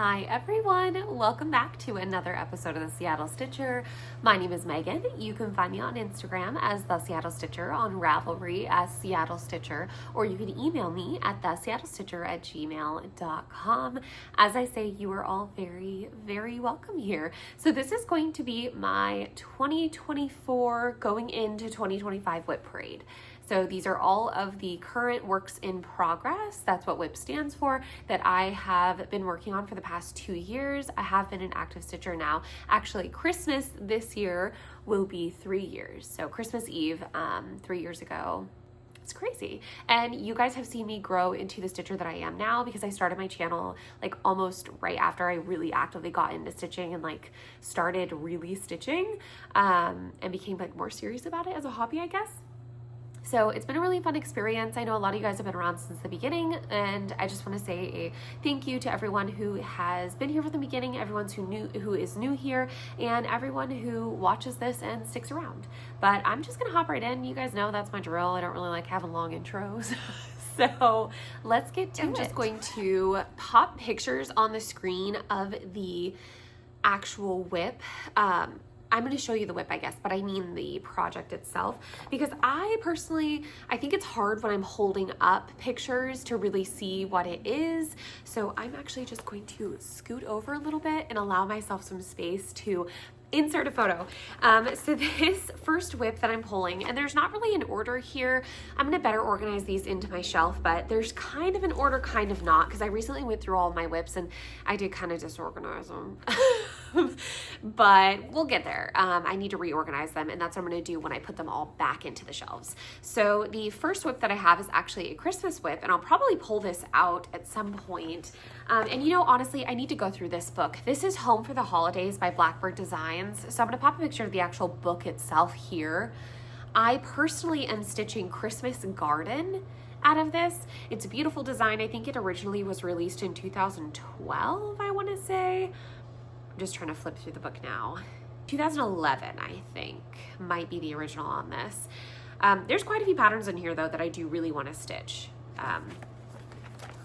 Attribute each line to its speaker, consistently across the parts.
Speaker 1: Hi everyone, welcome back to another episode of the Seattle Stitcher. My name is Megan. You can find me on Instagram as The Seattle Stitcher, on Ravelry as Seattle Stitcher, or you can email me at theseattlestitcher@gmail.com. As I say, you are all very, very welcome here. So this is going to be my 2024 going into 2025 WIP parade. So these are all of the current works in progress. That's what WIP stands for, that I have been working on for the past 2 years. I have been an active stitcher now. Actually, Christmas this year will be 3 years. So Christmas Eve, 3 years ago. It's crazy. And you guys have seen me grow into the stitcher that I am now because I started my channel like almost right after I really actively got into stitching and like started really stitching and became like more serious about it as a hobby, I guess. So it's been a really fun experience. I know a lot of you guys have been around since the beginning, and I just want to say a thank you to everyone who has been here from the beginning, everyone who is new here, and everyone who watches this and sticks around. But I'm just gonna hop right in. You guys know that's my drill. I don't really like having long intros. So let's get to it. I'm just going to pop pictures on the screen of the actual WIP. I'm going to show you the WIP, I guess, but I mean the project itself, because I think it's hard when I'm holding up pictures to really see what it is. So I'm actually just going to scoot over a little bit and allow myself some space to insert a photo. So this first WIP that I'm pulling, and there's not really an order here. I'm going to better organize these into my shelf, but there's kind of an order, kind of not, because I recently went through all of my WIPs and I did kind of disorganize them. But we'll get there. I need to reorganize them, and that's what I'm going to do when I put them all back into the shelves. So the first WIP that I have is actually a Christmas WIP, and I'll probably pull this out at some point. And you know, honestly, I need to go through this book. This is Home for the Holidays by Blackbird Designs. So I'm going to pop a picture of the actual book itself here. I personally am stitching Christmas Garden out of this. It's a beautiful design. I think it originally was released in 2012, I want to say. I'm just trying to flip through the book now. 2011, I think, might be the original on this. There's quite a few patterns in here, though, that I do really want to stitch.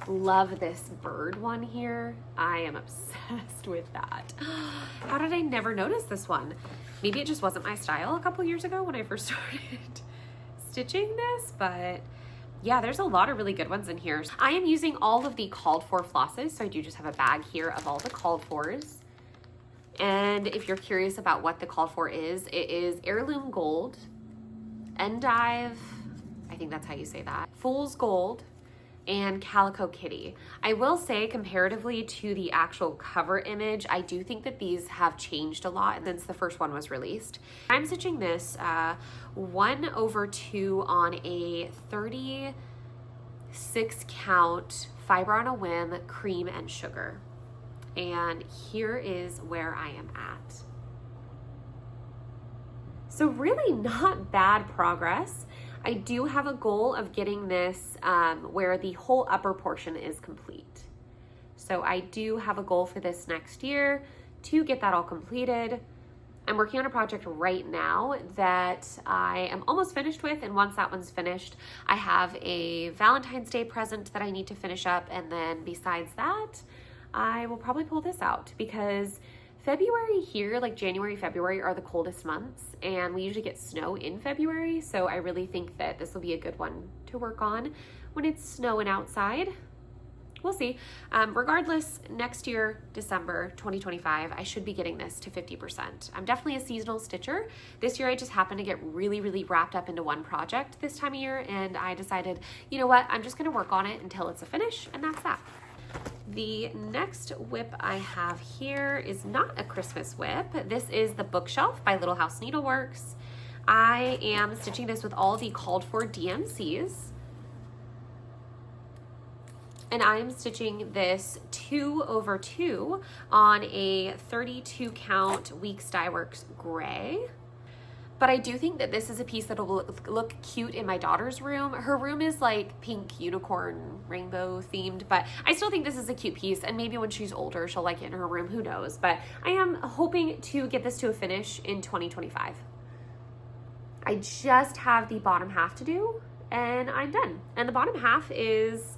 Speaker 1: Love this bird one here. I am obsessed with that. How did I never notice this one? Maybe it just wasn't my style a couple years ago when I first started stitching this, but yeah, there's a lot of really good ones in here. I am using all of the called for flosses, so I do just have a bag here of all the called fors. And if you're curious about what the called for is, it is Heirloom Gold, Endive, I think that's how you say that, Fool's Gold, and Calico Kitty. I will say, comparatively to the actual cover image, I do think that these have changed a lot since the first one was released. I'm stitching this 1/2 on a 36 count Fiber on a Whim cream and sugar. And here is where I am at. So really not bad progress. I do have a goal of getting this where the whole upper portion is complete. So I do have a goal for this next year to get that all completed. I'm working on a project right now that I am almost finished with, and once that one's finished, I have a Valentine's Day present that I need to finish up, and then besides that, I will probably pull this out because February here, like January, February, are the coldest months, and we usually get snow in February, so I really think that this will be a good one to work on when it's snowing outside. We'll see. Regardless, next year, December 2025, I should be getting this to 50%. I'm definitely a seasonal stitcher. This year, I just happened to get really, really wrapped up into one project this time of year, and I decided, you know what, I'm just gonna work on it until it's a finish, and that's that. The next WIP I have here is not a Christmas WIP. This is the Bookshelf by Little House Needleworks. I am stitching this with all the called for DMCs. And I am stitching this 2/2 on a 32 count Weeks Dye Works gray. But I do think that this is a piece that will look cute in my daughter's room. Her room is like pink unicorn rainbow themed, but I still think this is a cute piece, and maybe when she's older, she'll like it in her room, who knows. But I am hoping to get this to a finish in 2025. I just have the bottom half to do, and I'm done. And the bottom half is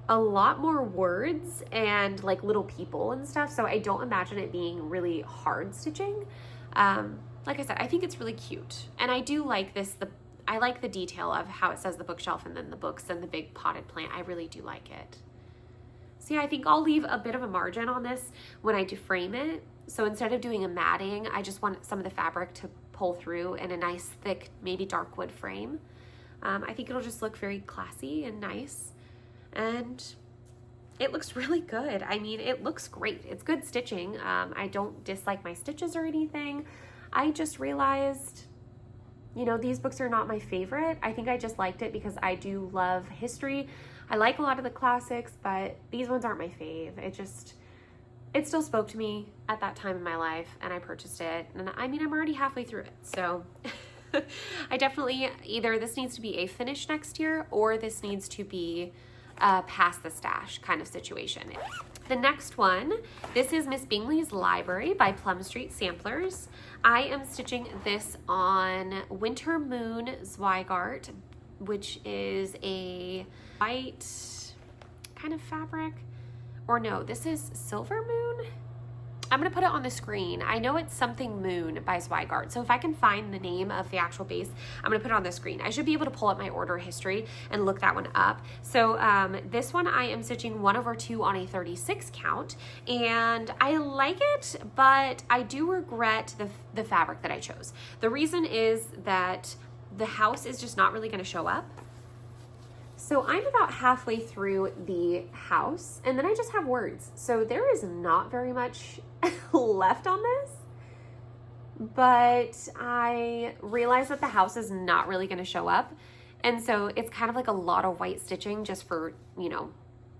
Speaker 1: a lot more words and like little people and stuff. So I don't imagine it being really hard stitching. Like I said, I think it's really cute. And I do like this, I like the detail of how it says the bookshelf and then the books and the big potted plant. I really do like it. So yeah, I think I'll leave a bit of a margin on this when I do frame it. So instead of doing a matting, I just want some of the fabric to pull through in a nice thick, maybe dark wood frame. I think it'll just look very classy and nice. And it looks really good. I mean, it looks great. It's good stitching. I don't dislike my stitches or anything. I just realized, you know, these books are not my favorite. I think I just liked it because I do love history. I like a lot of the classics, but these ones aren't my fave. It still spoke to me at that time in my life, and I purchased it. And I mean, I'm already halfway through it. So I definitely, either this needs to be a finish next year or this needs to be past the stash kind of situation. The next one, this is Miss Bingley's Library by Plum Street Samplers. I am stitching this on Winter Moon Zweigart, which is a white kind of fabric. Or no, this is Silver Moon. I'm gonna put it on the screen. I know it's something Moon by Zweigart. So if I can find the name of the actual base, I'm gonna put it on the screen. I should be able to pull up my order history and look that one up. So this one I am stitching 1/2 on a 36 count, and I like it, but I do regret the fabric that I chose. The reason is that the house is just not really gonna show up. So I'm about halfway through the house, and then I just have words. So there is not very much left on this, but I realized that the house is not really going to show up. And so it's kind of like a lot of white stitching just for, you know,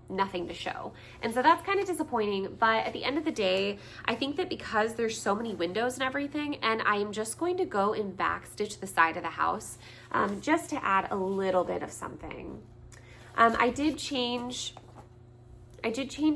Speaker 1: nothing to show. And so that's kind of disappointing. But at the end of the day, I think that because there's so many windows and everything, and I am just going to go and back stitch the side of the house just to add a little bit of something. I did change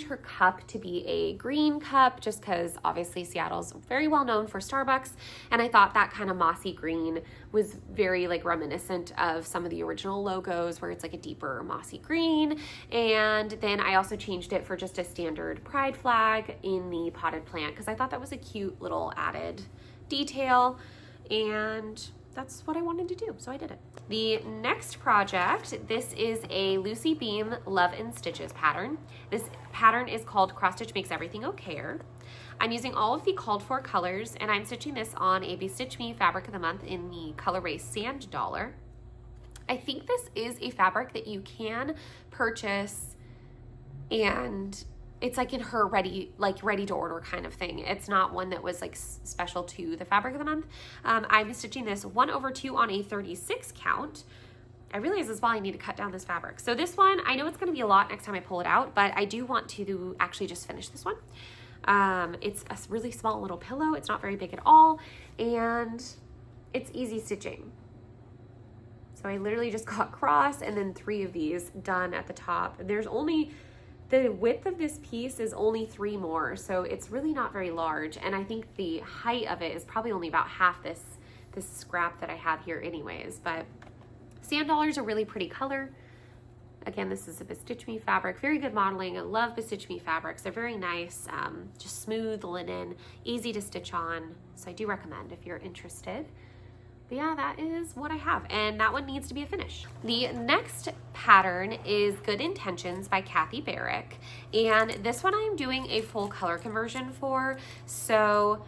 Speaker 1: her cup to be a green cup just because obviously Seattle's very well known for Starbucks, and I thought that kind of mossy green was very like reminiscent of some of the original logos where it's like a deeper mossy green. And then I also changed it for just a standard pride flag in the potted plant because I thought that was a cute little added detail, and that's what I wanted to do, so I did it. The next project, this is a Lucy Beam Love and Stitches pattern. This pattern is called Cross Stitch Makes Everything Okayer. I'm using all of the called for colors, and I'm stitching this on a Bestitch Me Fabric of the Month in the color Ray Sand Dollar. I think this is a fabric that you can purchase, and it's like in her ready to order kind of thing. It's not one that was like special to the fabric of the month. I'm stitching this 1/2 on a 36 count. I realize as well I need to cut down this fabric. So this one, I know it's gonna be a lot next time I pull it out, but I do want to actually just finish this one. It's a really small little pillow. It's not very big at all, and it's easy stitching. So I literally just got cross and then 3 of these done at the top. There's only, the width of this piece is only 3 more, so it's really not very large. And I think the height of it is probably only about half this scrap that I have here anyways. But Sand Dollar's a really pretty color. Again, this is a Bestitch Me fabric, very good modeling. I love Bestitch Me fabrics. They're very nice, just smooth linen, easy to stitch on. So I do recommend if you're interested. But yeah, that is what I have, and that one needs to be a finish. The next pattern is Good Intentions by Kathy Barrick, and this one I'm doing a full color conversion for, so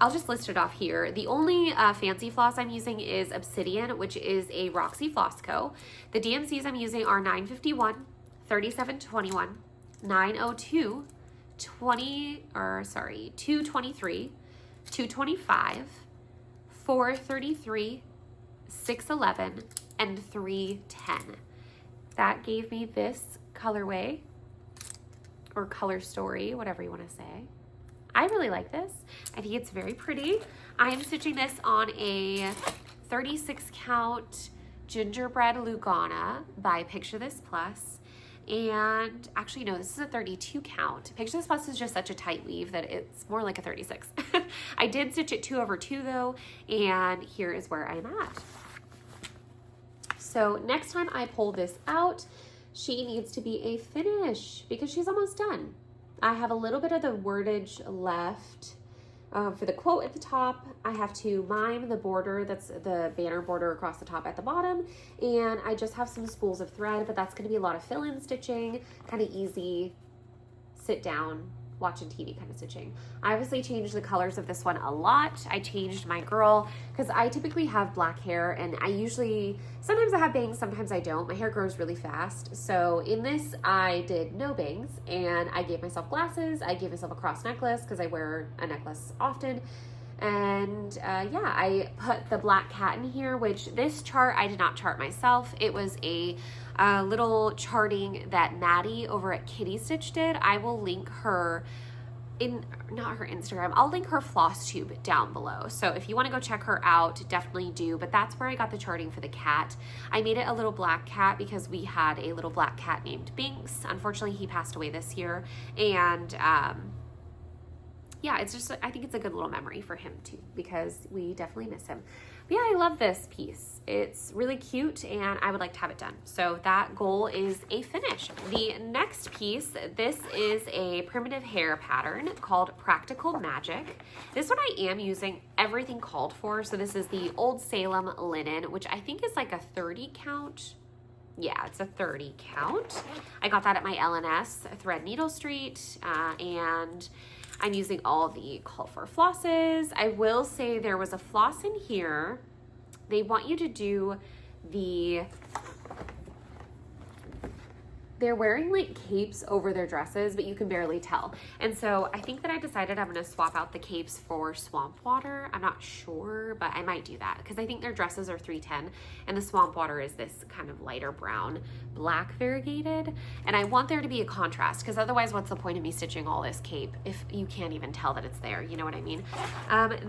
Speaker 1: I'll just list it off here. The only fancy floss I'm using is Obsidian, which is a Roxy Floss Co. The DMCs I'm using are 951, 3721, 902, 223, 225, 433, 611, and 310. That gave me this colorway, or color story, whatever you want to say. I really like this. I think it's very pretty. I am stitching this on a 36 count gingerbread Lugana by Picture This Plus. And actually, no, this is a 32 count. Picture This Plus is just such a tight weave that it's more like a 36. I did stitch it 2/2 though, and here is where I'm at. So next time I pull this out, she needs to be a finish because she's almost done. I have a little bit of the wordage left for the quote at the top. I have to mime the border, that's the banner border across the top at the bottom, and I just have some spools of thread, but that's going to be a lot of fill-in stitching, kind of easy, sit down, watching TV kind of stitching. I obviously changed the colors of this one a lot. I changed my girl because I typically have black hair, and sometimes I have bangs, sometimes I don't. My hair grows really fast. So in this, I did no bangs, and I gave myself glasses. I gave myself a cross necklace because I wear a necklace often. And yeah, I put the black cat in here, which this chart I did not chart myself. It was a little charting that Maddie over at Kitty Stitch did. I will link her not her Instagram, I'll link her floss tube down below. So if you want to go check her out, definitely do. But that's where I got the charting for the cat. I made it a little black cat because we had a little black cat named Binks. Unfortunately, he passed away this year. And yeah, it's just, I think it's a good little memory for him too, because we definitely miss him. But yeah, I love this piece. It's really cute and I would like to have it done. So that goal is a finish. The next piece, this is a primitive hair pattern called Practical Magic. This one I am using everything called for. So this is the Old Salem linen, which I think is like a 30 count. Yeah, it's a 30 count. I got that at my LNS, Thread Needle Street, and I'm using all the call for flosses. I will say there was a floss in here. They want you to do they're wearing like capes over their dresses, but you can barely tell. And so I think that I decided I'm gonna swap out the capes for Swamp Water. I'm not sure, but I might do that because I think their dresses are 310 and the Swamp Water is this kind of lighter brown, black variegated. And I want there to be a contrast because otherwise what's the point of me stitching all this cape if you can't even tell that it's there, you know what I mean?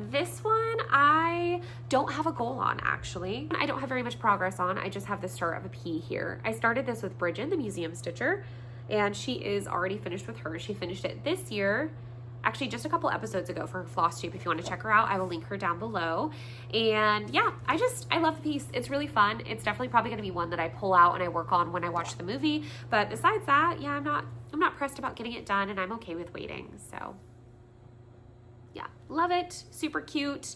Speaker 1: This one I don't have a goal on actually. I don't have very much progress on. I just have the start of a P here. I started this with Bridget, the museum stitcher, and she is already finished with hers. She finished it this year, actually just a couple episodes ago for her floss tube. If you want to check her out, I will link her down below. And yeah, I love the piece. It's really fun. It's definitely probably going to be one that I pull out and I work on when I watch the movie. But besides that, yeah, I'm not pressed about getting it done, and I'm okay with waiting. So yeah, love it. Super cute.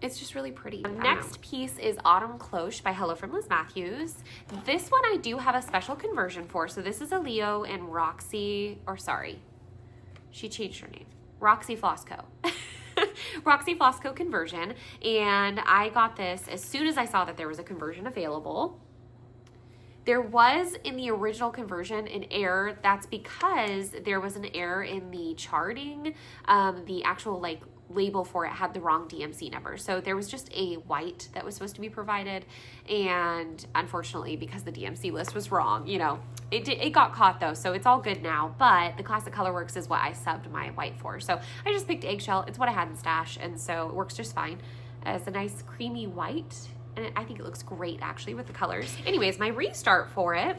Speaker 1: It's just really pretty. The next piece is Autumn Cloche by Hello from Liz Matthews. This one I do have a special conversion for. So this is a Leo and Roxy, or sorry, she changed her name. Roxy Flosco. Roxy Flosco conversion. And I got this as soon as I saw that there was a conversion available. There was in the original conversion an error. That's because there was an error in the charting. The actual like label for it had the wrong DMC number. So there was just a white that was supposed to be provided. And unfortunately, because the DMC list was wrong, you know, it got caught though. So it's all good now. But the Classic Colorworks is what I subbed my white for. So I just picked Eggshell. It's what I had in stash. And so it works just fine as a nice creamy white. And I think it looks great actually with the colors. Anyways, my restart for it,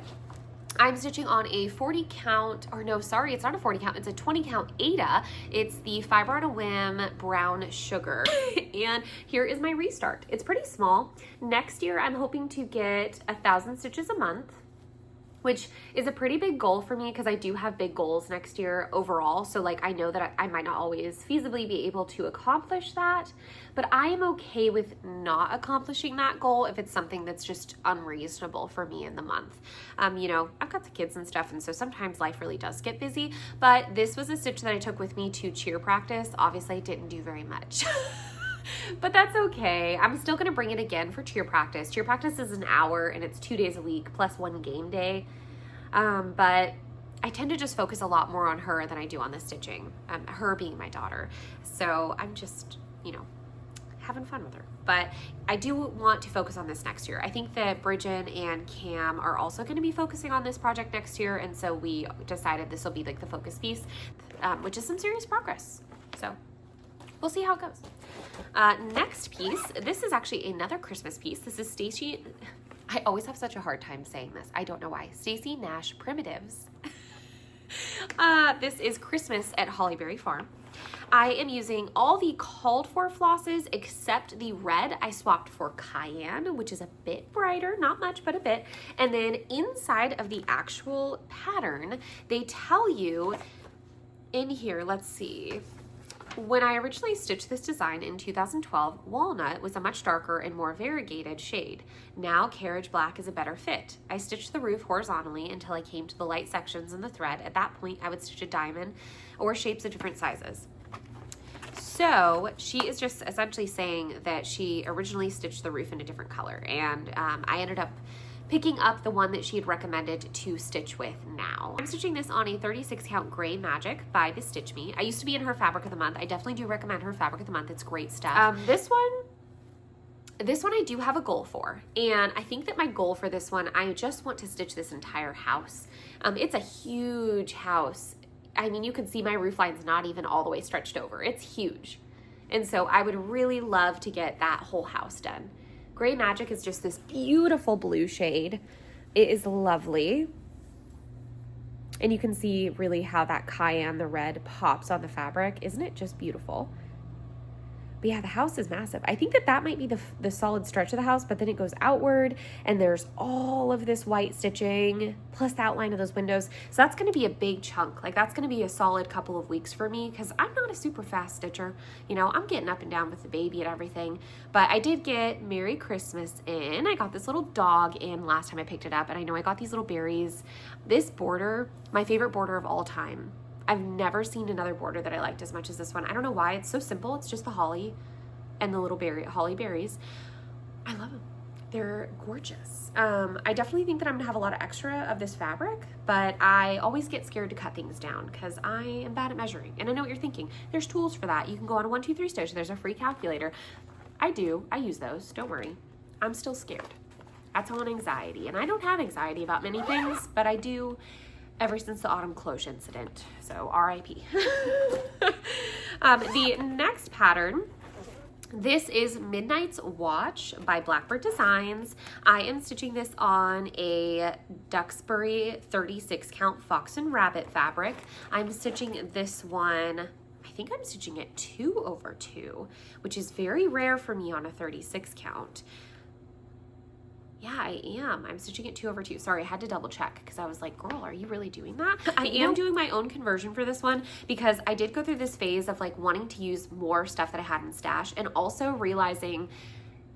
Speaker 1: I'm stitching on a 40 count, or no, sorry, it's not a 40 count, it's a 20 count Ada. It's the Fiber on a Whim Brown Sugar. And here is my restart. It's pretty small. Next year, I'm hoping to get 1,000 stitches a month, which is a pretty big goal for me because I do have big goals next year overall. So like I know that I might not always feasibly be able to accomplish that, but I am okay with not accomplishing that goal if it's something that's just unreasonable for me in the month. You know, I've got the kids and stuff, and so sometimes life really does get busy, but this was a stitch that I took with me to cheer practice. Obviously I didn't do very much. But that's okay. I'm still going to bring it again for cheer practice. Cheer practice is an hour and it's 2 days a week plus one game day. But I tend to just focus a lot more on her than I do on the stitching, her being my daughter. So I'm just, you know, having fun with her. But I do want to focus on this next year. I think that Bridget and Cam are also going to be focusing on this project next year. And so we decided this will be like the focus piece, which is some serious progress. So we'll see how it goes. Next piece, this is actually another Christmas piece. This is Stacy. I always have such a hard time saying this. I don't know why. Stacy Nash Primitives. This is Christmas at Hollyberry Farm. I am using all the called for flosses except the red I swapped for Cayenne, which is a bit brighter, not much, but a bit. And then inside of the actual pattern, they tell you in here, let's see. When I originally stitched this design in 2012, walnut was a much darker and more variegated shade. Now carriage black is a better fit. I stitched the roof horizontally until I came to the light sections in the thread. At that point, I would stitch a diamond or shapes of different sizes. So she is just essentially saying that she originally stitched the roof in a different color, and I ended up picking up the one that she had recommended to stitch with now. I'm stitching this on a 36 count Gray Magic by the Stitch Me. I used to be in her fabric of the month. I definitely do recommend her fabric of the month. It's great stuff. This one I do have a goal for, and I think that my goal for this one, I just want to stitch this entire house. It's a huge house. I mean, you can see my roof line's not even all the way stretched over. It's huge. And so I would really love to get that whole house done. Gray Magic is just this beautiful blue shade. It is lovely. And you can see really how that cayenne, the red, pops on the fabric. Isn't it just beautiful? But yeah, the house is massive. I think that that might be the solid stretch of the house, but then it goes outward and there's all of this white stitching plus the outline of those windows. So that's going to be a big chunk. Like that's going to be a solid couple of weeks for me because I'm not a super fast stitcher. You know, I'm getting up and down with the baby and everything. But I did get Merry Christmas in. I got this little dog in last time I picked it up, and I know I got these little berries. This border, my favorite border of all time. I've never seen another border that I liked as much as this one. I don't know why. It's so simple. It's just the holly and the little holly berries. I love them. They're gorgeous. I definitely think that I'm gonna have a lot of extra of this fabric, but I always get scared to cut things down because I am bad at measuring. And I know what you're thinking. There's tools for that. You can go on a 1, 2, 3 stitch. There's a free calculator. I do. I use those. Don't worry. I'm still scared. That's on anxiety. And I don't have anxiety about many things, but I do ever since the autumn Clos incident. So RIP. The next pattern, this is Midnight's Watch by Blackbird Designs. I am stitching this on a Duxbury 36 count Fox and Rabbit fabric. I'm stitching this one, I think I'm stitching it 2/2, which is very rare for me on a 36 count. Yeah, I am. I'm stitching it 2/2. Sorry, I had to double check because I was like, girl, are you really doing that? I am doing my own conversion for this one because I did go through this phase of like wanting to use more stuff that I had in stash and also realizing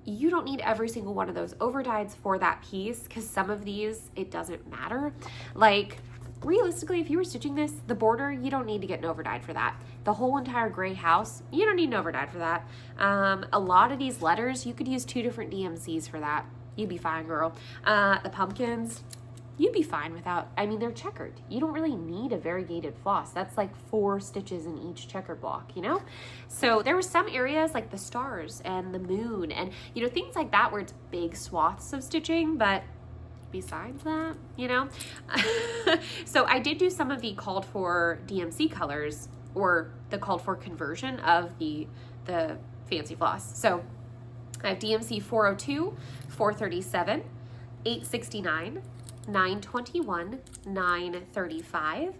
Speaker 1: you don't need every single one of those overdyes for that piece because some of these, it doesn't matter. Like realistically, if you were stitching this, the border, you don't need to get an overdyed for that. The whole entire gray house, you don't need an overdyed for that. A lot of these letters, you could use 2 different DMCs for that. You'd be fine, girl. The pumpkins, you'd be fine without, I mean, they're checkered. You don't really need a variegated floss. That's like 4 stitches in each checkered block, you know? So there were some areas like the stars and the moon and, you know, things like that where it's big swaths of stitching, but besides that, you know? So I did do some of the called for DMC colors or the called for conversion of the fancy floss. So I have DMC 402, 437, 869, 921, 935,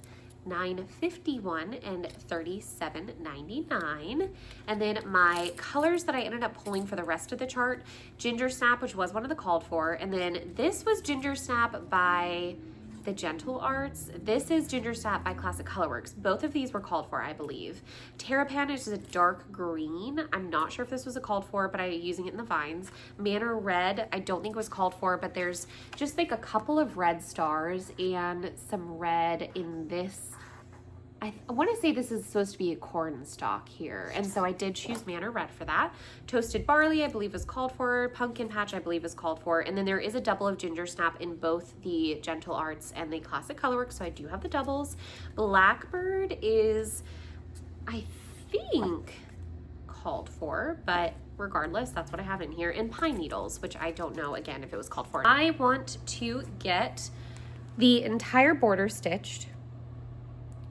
Speaker 1: 951, and 37.99. And then my colors that I ended up pulling for the rest of the chart, Ginger Snap, which was one of the called for, and then this was Ginger Snap by the Gentle Arts. This is Ginger Snap by Classic Colorworks. Both of these were called for, I believe. Terrapan is a dark green. I'm not sure if this was a called for, but I'm using it in the vines. Manor Red, I don't think was called for, but there's just like a couple of red stars and some red in this. I want to say this is supposed to be a corn stalk here, and so I did choose Manor Red for that. Toasted Barley, I believe was called for. Pumpkin Patch, I believe was called for. And then there is a double of Ginger Snap in both the Gentle Arts and the Classic Colorworks, so I do have the doubles. Blackbird is, I think, called for, but regardless, that's what I have in here. And Pine Needles, which I don't know, again, if it was called for. I want to get the entire border stitched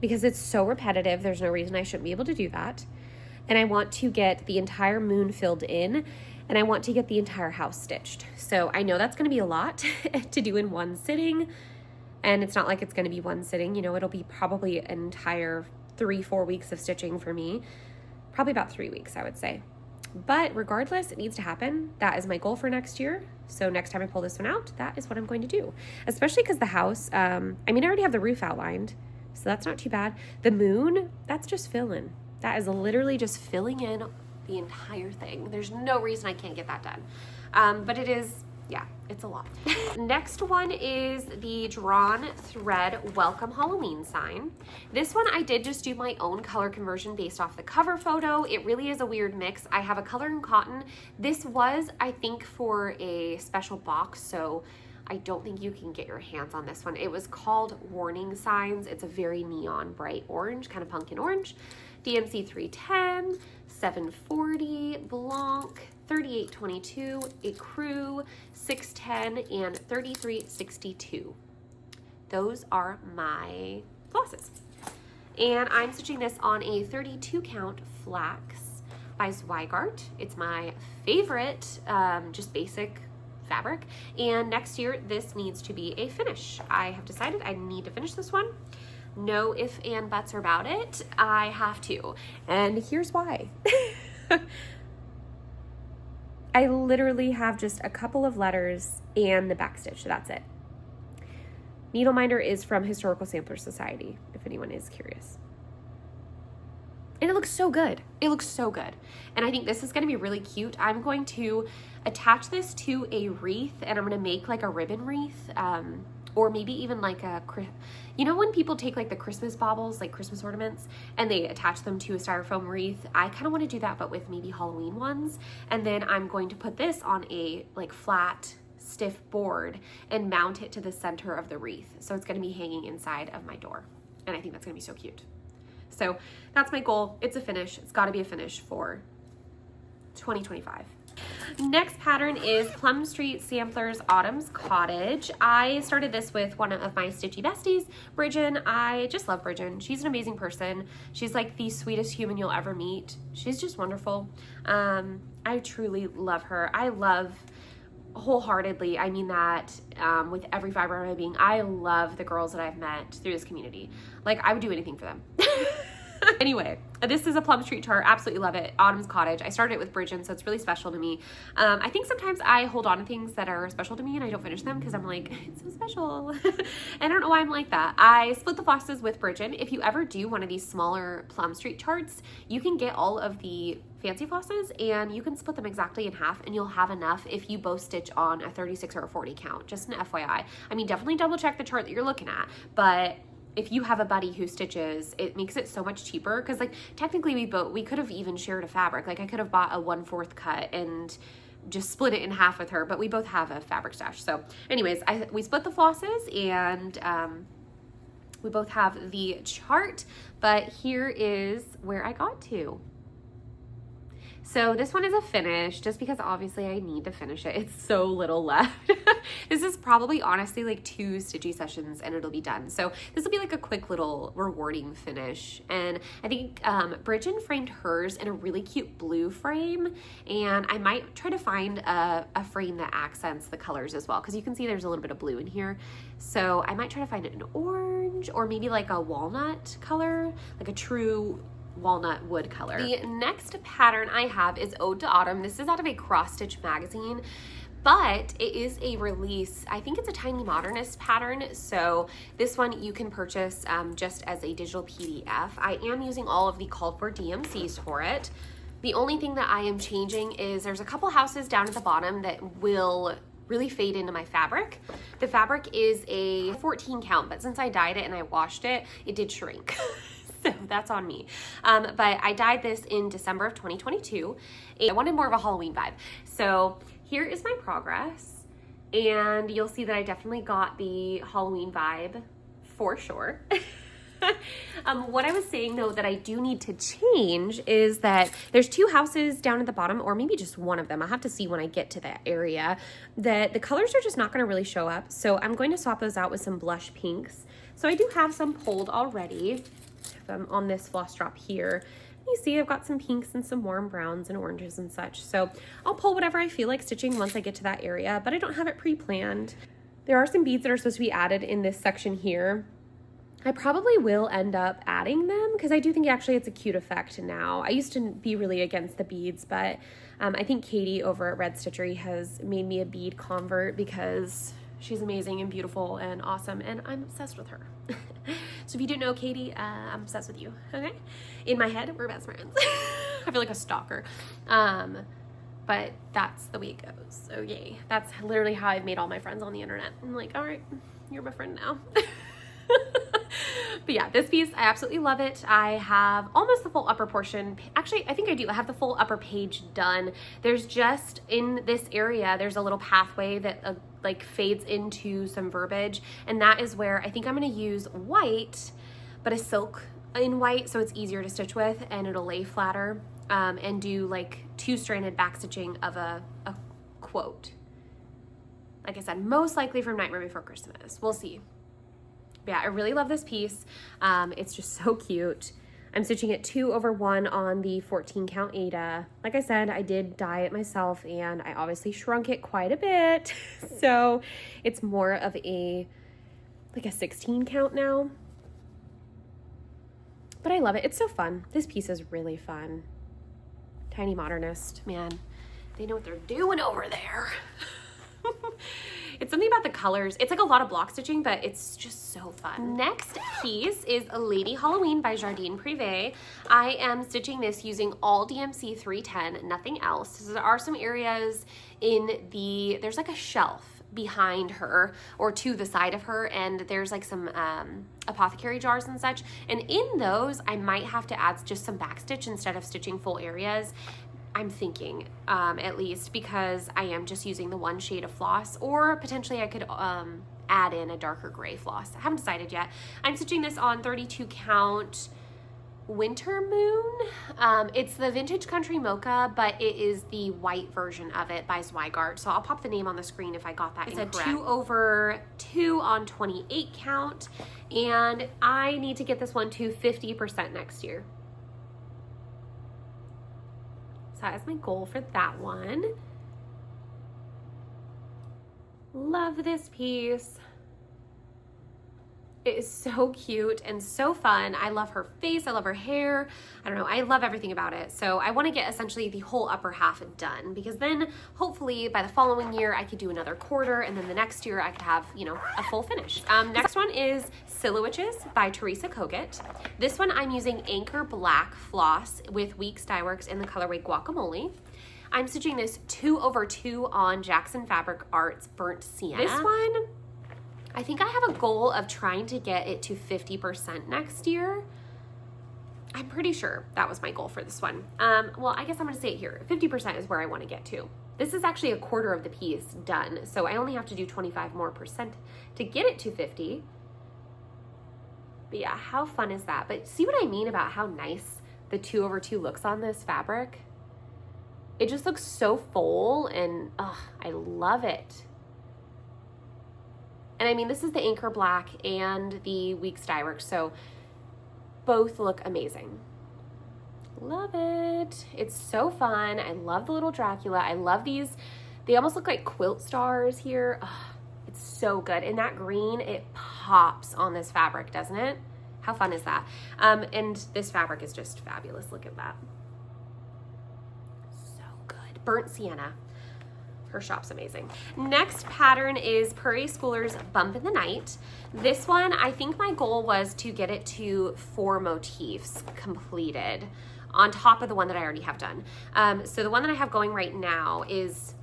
Speaker 1: because it's so repetitive. There's no reason I shouldn't be able to do that. And I want to get the entire moon filled in, and I want to get the entire house stitched. So I know that's going to be a lot to do in one sitting, And it's not like it's going to be one sitting, you know, it'll be probably an entire 3-4 weeks of stitching for me. Probably about 3 weeks, I would say. But regardless, it needs to happen. That is my goal for next year. So next time I pull this one out, that is what I'm going to do. Especially because the house, I already have the roof outlined, so that's not too bad. The moon, that's just filling. That is literally just filling in the entire thing. There's no reason I can't get that done. But it is, yeah, it's a lot. Next one is the drawn thread welcome Halloween sign. This one I did just do my own color conversion based off the cover photo. It really is a weird mix. I have a color and cotton. This was, I think, for a special box, so I don't think you can get your hands on this one. It was called Warning Signs. It's a very neon bright orange, kind of pumpkin orange. DMC 310, 740, Blanc, 3822, Ecru, 610, and 3362. Those are my flosses. And I'm stitching this on a 32 count flax by Zweigart. It's my favorite, just basic fabric. And next year, this needs to be a finish. I have decided I need to finish this one. No ifs and buts about it. I have to. And here's why. I literally have just a couple of letters and the back stitch. That's it. Needle minder is from Historical Sampler Society, if anyone is curious. And it looks so good. It looks so good. And I think this is going to be really cute. I'm going to attach this to a wreath, and I'm going to make like a ribbon wreath, or maybe even like a, you know when people take like the Christmas baubles, like Christmas ornaments, and they attach them to a styrofoam wreath? I kind of want to do that, but with maybe Halloween ones. And then I'm going to put this on a like flat, stiff board and mount it to the center of the wreath. So it's going to be hanging inside of my door. And I think that's going to be so cute. So that's my goal. It's a finish. It's got to be a finish for 2025. Next pattern is Plum Street Samplers Autumn's Cottage. I started this with one of my stitchy besties, Bridgen. I just love Bridgen. She's an amazing person. She's like the sweetest human you'll ever meet. She's just wonderful. I truly love her. I love wholeheartedly, I mean that with every fiber of my being, I love the girls that I've met through this community. Like, I would do anything for them. Anyway, this is a Plum Street chart. Absolutely love it. Autumn's Cottage. I started it with Bridgen, so it's really special to me. I think sometimes I hold on to things that are special to me and I don't finish them because I'm like, it's so special. I don't know why I'm like that. I split the flosses with Bridgen. If you ever do one of these smaller Plum Street charts, you can get all of the fancy flosses and you can split them exactly in half, and you'll have enough if you both stitch on a 36 or a 40 count. Just an FYI. I mean, definitely double check the chart that you're looking at, but if you have a buddy who stitches, it makes it so much cheaper, because like technically we could have even shared a fabric. Like I could have bought a 1/4 cut and just split it in half with her, but we both have a fabric stash. So anyways, we split the flosses, and we both have the chart, but here is where I got to. So this one is a finish, just because obviously I need to finish it. It's so little left. This is probably honestly like 2 stitchy sessions and it'll be done. So this will be like a quick little rewarding finish. And I think Bridgen framed hers in a really cute blue frame, and I might try to find a frame that accents the colors as well, because you can see there's a little bit of blue in here. So I might try to find an orange, or maybe like a walnut color, like a true walnut wood color. The next pattern I have is Ode to Autumn. This is out of a cross stitch magazine, but it is a release. I think it's a Tiny Modernist pattern. So this one you can purchase just as a digital PDF. I am using all of the called for DMCs for it. The only thing that I am changing is there's a couple houses down at the bottom that will really fade into my fabric. The fabric is a 14 count, but since I dyed it and I washed it, it did shrink. So that's on me. But I dyed this in December of 2022. And I wanted more of a Halloween vibe. So here is my progress. And you'll see that I definitely got the Halloween vibe for sure. What I was saying though that I do need to change is that there's 2 houses down at the bottom, or maybe just one of them. I'll have to see when I get to that area, that the colors are just not going to really show up. So I'm going to swap those out with some blush pinks. So I do have some pulled already. On this floss drop here, you see I've got some pinks and some warm browns and oranges and such. So I'll pull whatever I feel like stitching once I get to that area, but I don't have it pre-planned. There are some beads that are supposed to be added in this section here. I probably will end up adding them because I do think actually it's a cute effect now. I used to be really against the beads, but I think Katie over at Red Stitchery has made me a bead convert because she's amazing and beautiful and awesome, and I'm obsessed with her. So if you didn't know Katie, I'm obsessed with you, okay? In my head, we're best friends. I feel like a stalker. But that's the way it goes. So yay. That's literally how I've made all my friends on the internet. I'm like, all right, you're my friend now. But yeah, this piece, I absolutely love it. I have almost the full upper portion. Actually, I think I do. I have the full upper page done. There's just in this area, there's a little pathway that like fades into some verbiage. And that is where I think I'm going to use white, but a silk in white. So it's easier to stitch with and it'll lay flatter, and do like 2-stranded back stitching of a quote. Like I said, most likely from Nightmare Before Christmas. We'll see. Yeah, I really love this piece. It's just so cute. I'm stitching it 2/1 on the 14 count Ada. Like I said, I did dye it myself and I obviously shrunk it quite a bit. So it's more of like a 16 count now. But I love it. It's so fun. This piece is really fun. Tiny Modernist, man, they know what they're doing over there. It's something about the colors. It's like a lot of block stitching, but it's just so fun. Next piece is a Lady Halloween by Jardin Privé. I am stitching this using all DMC 310, nothing else. So there are some areas there's like a shelf behind her or to the side of her, and there's like some apothecary jars and such. And in those, I might have to add just some back stitch instead of stitching full areas. I'm thinking, at least, because I am just using the one shade of floss, or potentially I could add in a darker gray floss. I haven't decided yet. I'm stitching this on 32 count Winter Moon. It's the Vintage Country Mocha, but it is the white version of it by Zweigart. So I'll pop the name on the screen if I got that incorrect. It's a 2/2 on 28 count, and I need to get this one to 50% next year. So that is my goal for that one. Love this piece. It is so cute and so fun. I love her face. I love her hair. I don't know. I love everything about it. So I want to get essentially the whole upper half done, because then hopefully by the following year I could do another quarter, and then the next year I could have, you know, a full finish. Next one is Silhou by Teresa Kogut. This one I'm using Anchor Black floss with Weeks Dye Works in the colorway Guacamole. I'm stitching this 2/2 on Jackson Fabric Arts Burnt Sienna. This one, I think I have a goal of trying to get it to 50% next year. I'm pretty sure that was my goal for this one. Well, I guess I'm gonna say it here. 50% is where I wanna get to. This is actually a quarter of the piece done, so I only have to do 25% more to get it to 50. But yeah, how fun is that? But see what I mean about how nice the 2/2 looks on this fabric? It just looks so full, and I love it. And I mean, this is the Anchor Black and the Weeks Dye Works, so both look amazing. Love it. It's so fun. I love the little Dracula. I love these. They almost look like quilt stars here. It's so good. And that green, it pops on this fabric, doesn't it? How fun is that? And this fabric is just fabulous. Look at that. So good. Burnt Sienna. Her shop's amazing. Next pattern is Prairie Schooler's Bump in the Night. This one, I think my goal was to get it to 4 motifs completed on top of the one that I already have done. So the one that I have going right now is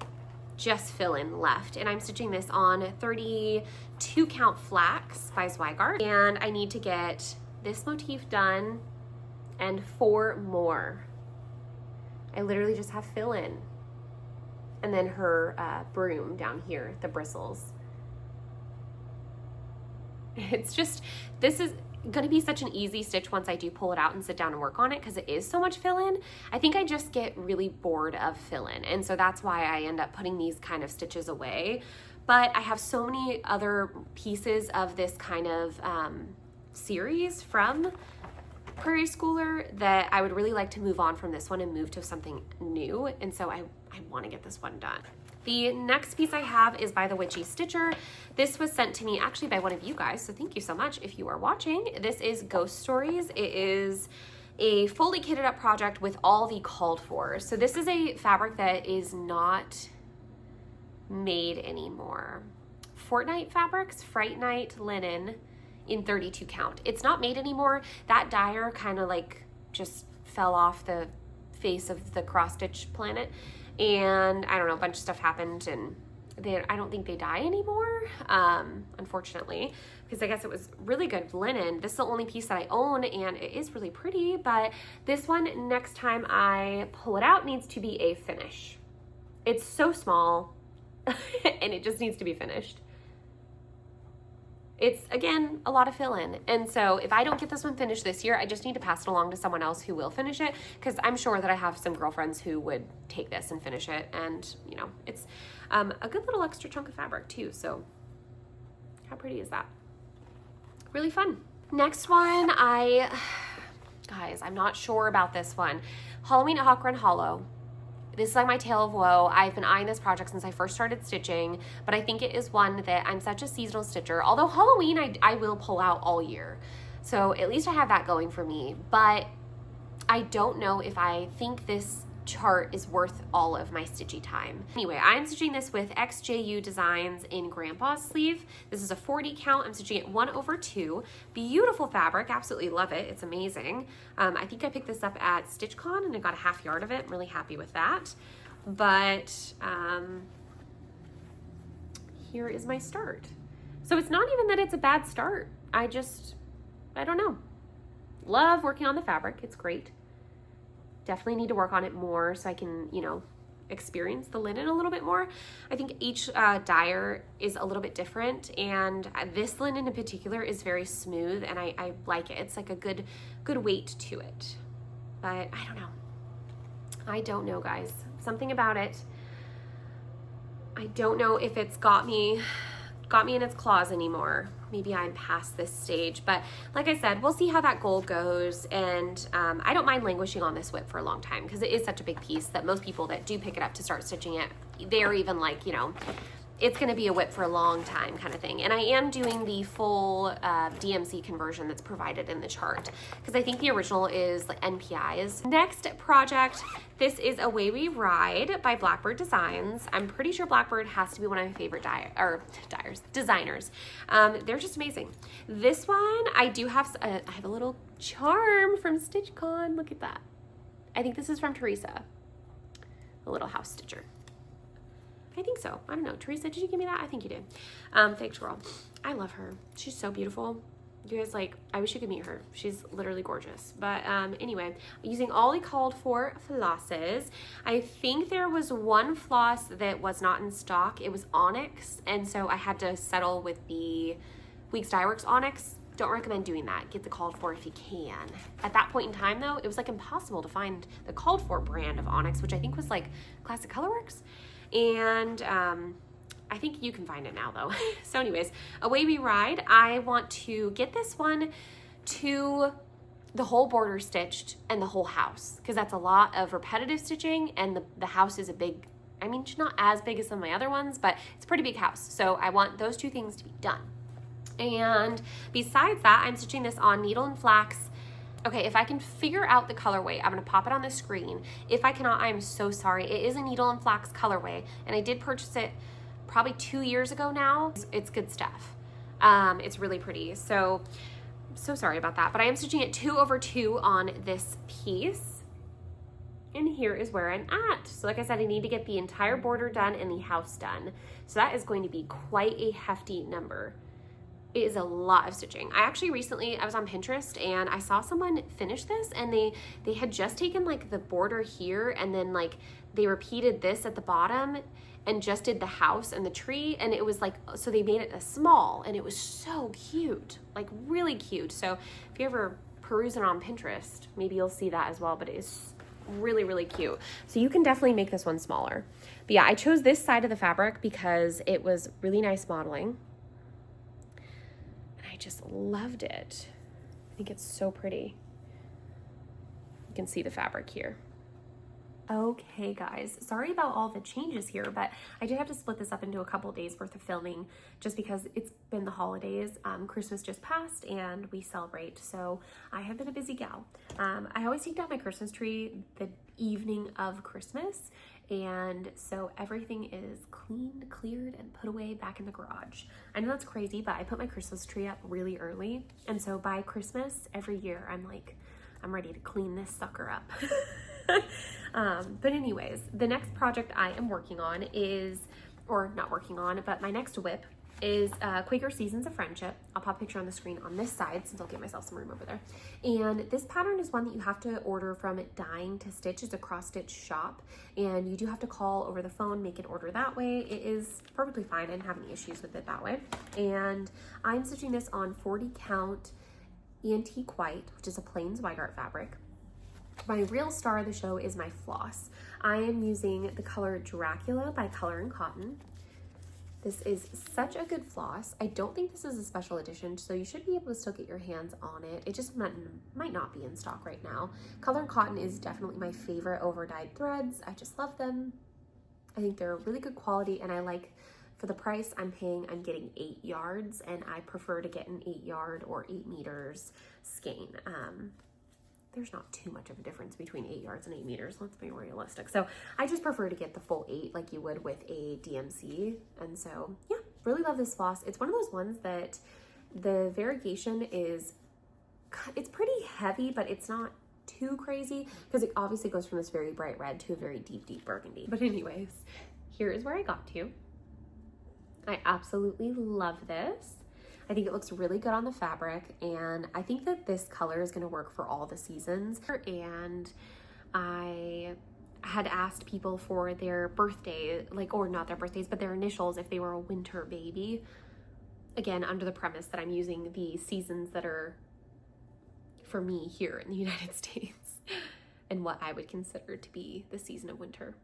Speaker 1: just fill-in left, and I'm stitching this on 32 count flax by Zweigart, and I need to get this motif done and 4 more. I literally just have fill-in. And then her broom down here, the bristles. It's just, this is gonna be such an easy stitch once I do pull it out and sit down and work on it, because it is so much fill-in. I think I just get really bored of fill-in, and so that's why I end up putting these kind of stitches away. But I have so many other pieces of this kind of series from Prairie Schooler that I would really like to move on from this one and move to something new, and so I want to get this one done. The next piece I have is by the Witchy Stitcher. This was sent to me actually by one of you guys, so thank you so much if you are watching. This is Ghost Stories. It is a fully kitted up project with all the called for. So this is a fabric that is not made anymore. Fortnite Fabrics, Fright Night linen in 32 count. It's not made anymore. That dyer kind of like just fell off the face of the cross stitch planet, and I don't know, a bunch of stuff happened, and I don't think they dye anymore, unfortunately, because I guess it was really good linen. This is the only piece that I own, and it is really pretty, but this one, next time I pull it out, needs to be a finish. It's so small, and it just needs to be finished. It's, again, a lot of fill-in. And so if I don't get this one finished this year, I just need to pass it along to someone else who will finish it, because I'm sure that I have some girlfriends who would take this and finish it. And, you know, it's a good little extra chunk of fabric, too. So how pretty is that? Really fun. Next one, guys, I'm not sure about this one. Halloween at Hawk Run Hollow. This is like my tale of woe. I've been eyeing this project since I first started stitching, but I think it is one that I'm such a seasonal stitcher. Although Halloween, I will pull out all year. So at least I have that going for me, but I don't know if I think this chart is worth all of my stitchy time. Anyway, I'm stitching this with XJU Designs in Grandpa's sleeve. This is a 40 count. I'm stitching it 1/2. Beautiful fabric, absolutely love it. It's amazing. I think I picked this up at StitchCon and I got a half yard of it. I'm really happy with that. But here is my start. So it's not even that it's a bad start. I don't know. Love working on the fabric. It's great. Definitely need to work on it more so I can, you know, experience the linen a little bit more. I think each dyer is a little bit different, and this linen in particular is very smooth, and I like it. It's like a good weight to it. But I don't know, guys. Something about it. I don't know if it's got me in its claws anymore. Maybe I'm past this stage, but like I said, we'll see how that goal goes. And I don't mind languishing on this WIP for a long time, because it is such a big piece that most people that do pick it up to start stitching it, they're even like, you know, it's going to be a WIP for a long time kind of thing. And I am doing the full DMC conversion that's provided in the chart, because I think the original is like NPIs. Next project, this is Away We Ride by Blackbird Designs. I'm pretty sure Blackbird has to be one of my favorite designers. They're just amazing. This one, I have a little charm from StitchCon. Look at that. I think this is from Teresa, a little house stitcher. I think so. I don't know. Teresa, did you give me that? I think you did. Thanks, girl. I love her. She's so beautiful. You guys, like, I wish you could meet her. She's literally gorgeous. But anyway, I'm using all the called for flosses. I think there was one floss that was not in stock. It was Onyx, and so I had to settle with the Weeks Dye Works Onyx. Don't recommend doing that. Get the called for if you can. At that point in time, though, it was like impossible to find the called for brand of Onyx, which I think was like Classic Colorworks. And I think you can find it now, though. So anyways, Away We Ride. I want to get this one to the whole border stitched and the whole house, because that's a lot of repetitive stitching, and the house is a big, I mean, it's not as big as some of my other ones, but it's a pretty big house. So I want those two things to be done. And besides that, I'm stitching this on Needle and Flax. Okay, if I can figure out the colorway, I'm gonna pop it on the screen. If I cannot, I'm so sorry. It is a Needle and Flax colorway, and I did purchase it probably 2 years ago now. It's good stuff. It's really pretty. So sorry about that, but I am stitching it 2/2 on this piece. And here is where I'm at. So like I said, I need to get the entire border done and the house done. So that is going to be quite a hefty number. It is a lot of stitching. I actually recently, I was on Pinterest and I saw someone finish this, and they had just taken like the border here, and then like they repeated this at the bottom and just did the house and the tree, and it was like, so they made it a small, and it was so cute, like really cute. So if you ever perusing on Pinterest, maybe you'll see that as well, but it is really, really cute. So you can definitely make this one smaller. But yeah, I chose this side of the fabric because it was really nice modeling. I just loved it. I think it's so pretty. You can see the fabric here. Okay guys, sorry about all the changes here, but I did have to split this up into a couple days worth of filming just because it's been the holidays. Christmas just passed and we celebrate, so I have been a busy gal. I always take down my Christmas tree the evening of Christmas, and so everything is cleaned, cleared, and put away back in the garage. I know that's crazy, but I put my Christmas tree up really early, and so by Christmas every year I'm like, I'm ready to clean this sucker up. But anyways, the next project I am working on is, or not working on, but my next WIP is Quaker Seasons of Friendship. I'll pop a picture on the screen on this side since I'll get myself some room over there. And this pattern is one that you have to order from Dyeing to Stitch. It's a cross stitch shop, and you do have to call over the phone, make an order that way. It is perfectly fine. I didn't have any issues with it that way. And I'm stitching this on 40 count antique white, which is a plain Zweigart fabric. My real star of the show is my floss. I am using the color Dracula by Color and Cotton. This is such a good floss. I don't think this is a special edition, so you should be able to still get your hands on it. It just might not be in stock right now. Color and Cotton is definitely my favorite over-dyed threads. I just love them. I think they're really good quality, and I like, for the price I'm paying, I'm getting 8 yards, and I prefer to get an 8 yard or 8 meters skein. There's not too much of a difference between 8 yards and 8 meters. Let's be realistic. So I just prefer to get the full 8 like you would with a DMC. And so yeah, really love this floss. It's one of those ones that the variegation is, it's pretty heavy, but it's not too crazy because it obviously goes from this very bright red to a very deep, deep burgundy. But anyways, here is where I got to. I absolutely love this. I think it looks really good on the fabric, and I think that this color is going to work for all the seasons. And I had asked people for their birthday, like, or not their birthdays, but their initials if they were a winter baby. Again, under the premise that I'm using the seasons that are for me here in the United States and what I would consider to be the season of winter.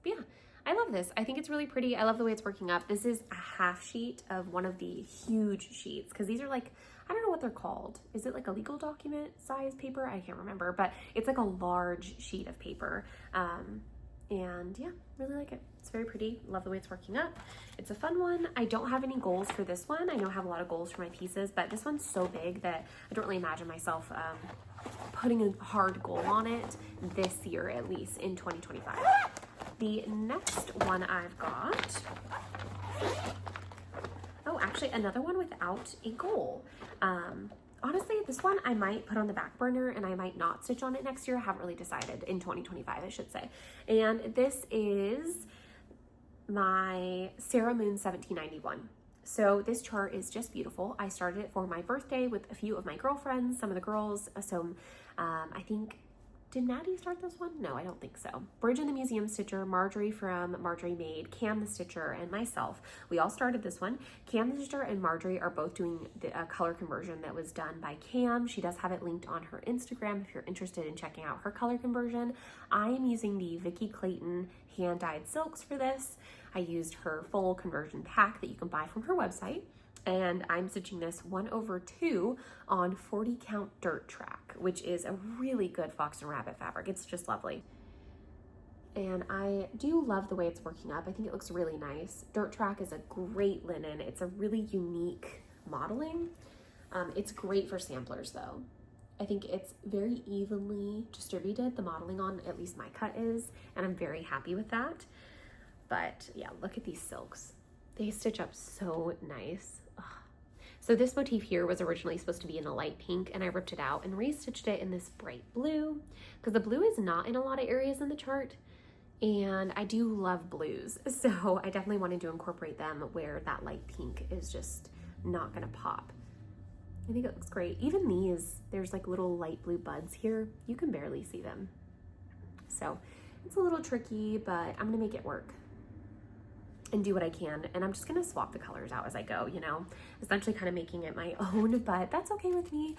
Speaker 1: But yeah, I love this. I think it's really pretty. I love the way it's working up. This is a half sheet of one of the huge sheets, because these are like, I don't know what they're called. Is it like a legal document size paper? I can't remember, but it's like a large sheet of paper. And yeah, really like it. It's very pretty. Love the way it's working up. It's a fun one. I don't have any goals for this one. I know I have a lot of goals for my pieces, but this one's so big that I don't really imagine myself putting a hard goal on it this year, at least in 2025. The next one I've got, oh, actually another one without a goal. Honestly, this one I might put on the back burner and I might not stitch on it next year. I haven't really decided, in 2025, I should say. And this is my Sarah Moon 1791. So this chart is just beautiful. I started it for my birthday with a few of my girlfriends, some of the girls. So I think, did Maddie start this one? No, I don't think so. Bridge and the Museum Stitcher, Marjorie from Marjorie Made, Cam the Stitcher, and myself. We all started this one. Cam the Stitcher and Marjorie are both doing the color conversion that was done by Cam. She does have it linked on her Instagram if you're interested in checking out her color conversion. I am using the Vicki Clayton hand-dyed silks for this. I used her full conversion pack that you can buy from her website. And I'm stitching this 1/2 on 40 count Dirt Track, which is a really good fox and rabbit fabric. It's just lovely. And I do love the way it's working up. I think it looks really nice. Dirt Track is a great linen. It's a really unique modeling. It's great for samplers though. I think it's very evenly distributed, the modeling on, at least my cut is, and I'm very happy with that. But yeah, look at these silks. They stitch up so nice. Ugh. So this motif here was originally supposed to be in a light pink, and I ripped it out and restitched it in this bright blue, because the blue is not in a lot of areas in the chart, and I do love blues. So I definitely wanted to incorporate them where that light pink is just not gonna pop. I think it looks great. Even these, there's like little light blue buds here. You can barely see them. So it's a little tricky, but I'm gonna make it work and do what I can. And I'm just gonna swap the colors out as I go, you know, essentially kind of making it my own, but that's okay with me.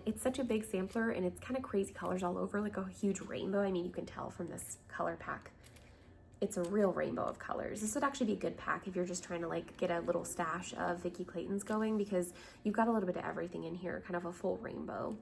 Speaker 1: It's such a big sampler and it's kind of crazy colors all over, like a huge rainbow. I mean, you can tell from this color pack, it's a real rainbow of colors. This would actually be a good pack if you're just trying to like get a little stash of Vicki Clayton's going, because you've got a little bit of everything in here, kind of a full rainbow.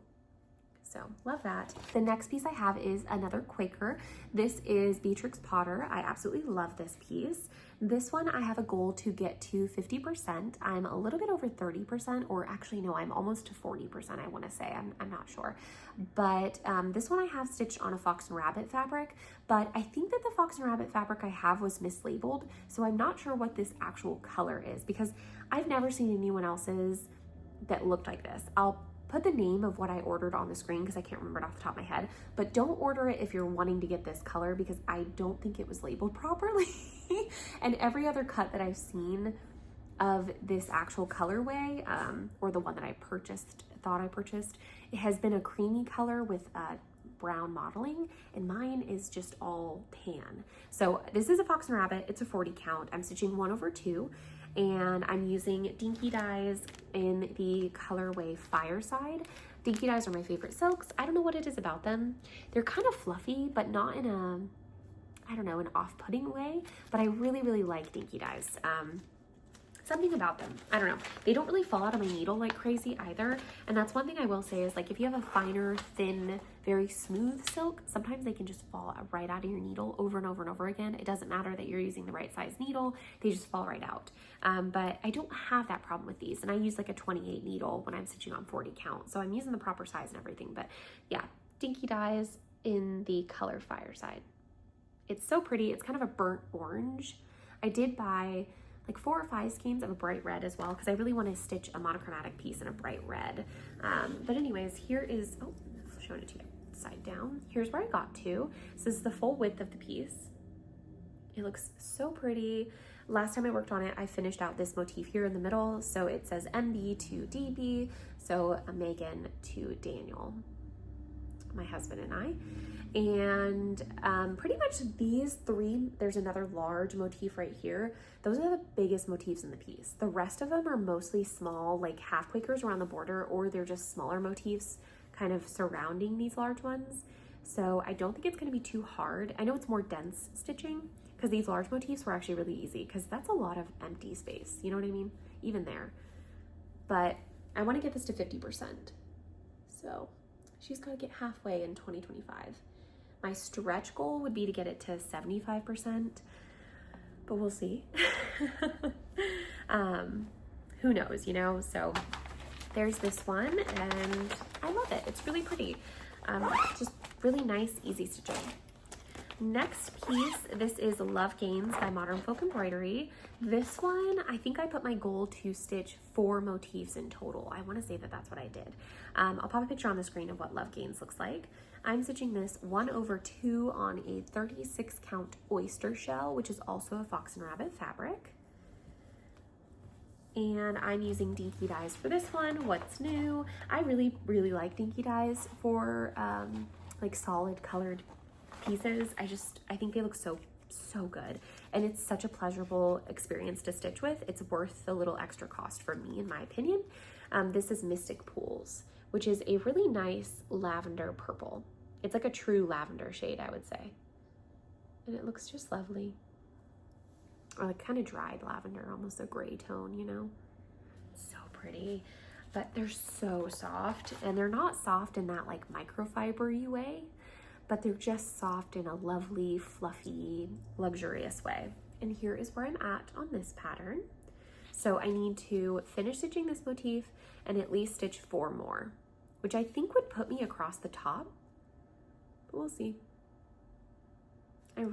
Speaker 1: So love that. The next piece I have is another Quaker. This is Beatrix Potter. I absolutely love this piece. This one I have a goal to get to 50%. I'm a little bit over 30%, or actually no, I'm almost to 40%, I want to say. I'm not sure. But this one I have stitched on a Fox and Rabbit fabric, but I think that the Fox and Rabbit fabric I have was mislabeled, so I'm not sure what this actual color is because I've never seen anyone else's that looked like this. I'll put the name of what I ordered on the screen because I can't remember it off the top of my head, but don't order it if you're wanting to get this color because I don't think it was labeled properly. And every other cut that I've seen of this actual colorway, or the one that I thought I purchased, it has been a creamy color with brown modeling, and mine is just all tan. So this is a Fox and Rabbit. It's a 40 count. I'm stitching 1/2, and I'm using Dinky Dyes in the colorway Fireside. Dinky Dyes are my favorite silks. I don't know what it is about them. They're kind of fluffy, but not in a, I don't know, an off-putting way, but I really, really like Dinky Dyes. Something about them, I don't know. They don't really fall out of my needle like crazy either. And that's one thing I will say is, like, if you have a finer, thin, very smooth silk, sometimes they can just fall right out of your needle over and over and over again. It doesn't matter that you're using the right size needle, they just fall right out. But I don't have that problem with these. And I use like a 28 needle when I'm stitching on 40 count. So I'm using the proper size and everything. But yeah, Dinky Dyes in the color Fireside. It's so pretty. It's kind of a burnt orange. I did buy like 4 or 5 skeins of a bright red as well because I really want to stitch a monochromatic piece in a bright red. But anyways, here is, oh, I'm showing it to you side down. Here's where I got to. So this is the full width of the piece. It looks so pretty. Last time I worked on it, I finished out this motif here in the middle. So it says MB to DB. So Megan to Daniel, my husband and I. And pretty much these 3, there's another large motif right here. Those are the biggest motifs in the piece. The rest of them are mostly small, like half Quakers around the border, or they're just smaller motifs kind of surrounding these large ones. So I don't think it's gonna be too hard. I know it's more dense stitching because these large motifs were actually really easy because that's a lot of empty space, you know what I mean? Even there. But I wanna get this to 50%. So she's gotta get halfway in 2025. My stretch goal would be to get it to 75%, but we'll see. Who knows, you know? So there's this one, and I love it. It's really pretty. Just really nice, easy stitching. Next piece, this is Love Gains by Modern Folk Embroidery. This one, I think I put my goal to stitch 4 motifs in total. I want to say that that's what I did. I'll pop a picture on the screen of what Love Gains looks like. I'm stitching this 1/2 on a 36 count oyster shell, which is also a Fox and Rabbit fabric. And I'm using Dinky Dyes for this one. What's new? I really, really like Dinky Dyes for like solid colored pieces. I think they look so good, and it's such a pleasurable experience to stitch with. It's worth the little extra cost for me, in my opinion. This is Mystic Pools, which is a really nice lavender purple. It's like a true lavender shade, I would say, and it looks just lovely. Or like kind of dried lavender, almost a gray tone, you know? So pretty. But they're so soft, and they're not soft in that like microfiber-y way, but they're just soft in a lovely, fluffy, luxurious way. And here is where I'm at on this pattern. So I need to finish stitching this motif and at least stitch 4 more, which I think would put me across the top, but we'll see. I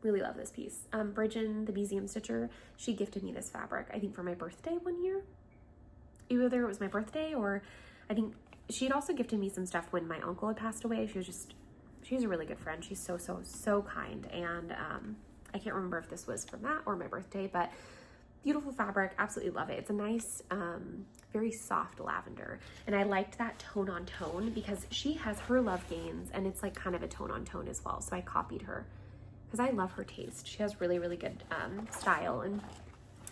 Speaker 1: really love this piece. Bridget, the museum stitcher, she gifted me this fabric, I think for my birthday one year. Either it was my birthday, or I think she had also gifted me some stuff when my uncle had passed away. She's a really good friend. She's so kind. And I can't remember if this was from that or my birthday, but beautiful fabric, absolutely love it. It's a nice, very soft lavender. And I liked that tone on tone because she has her Love Gains, and it's like kind of a tone on tone as well. So I copied her because I love her taste. She has really, really good style and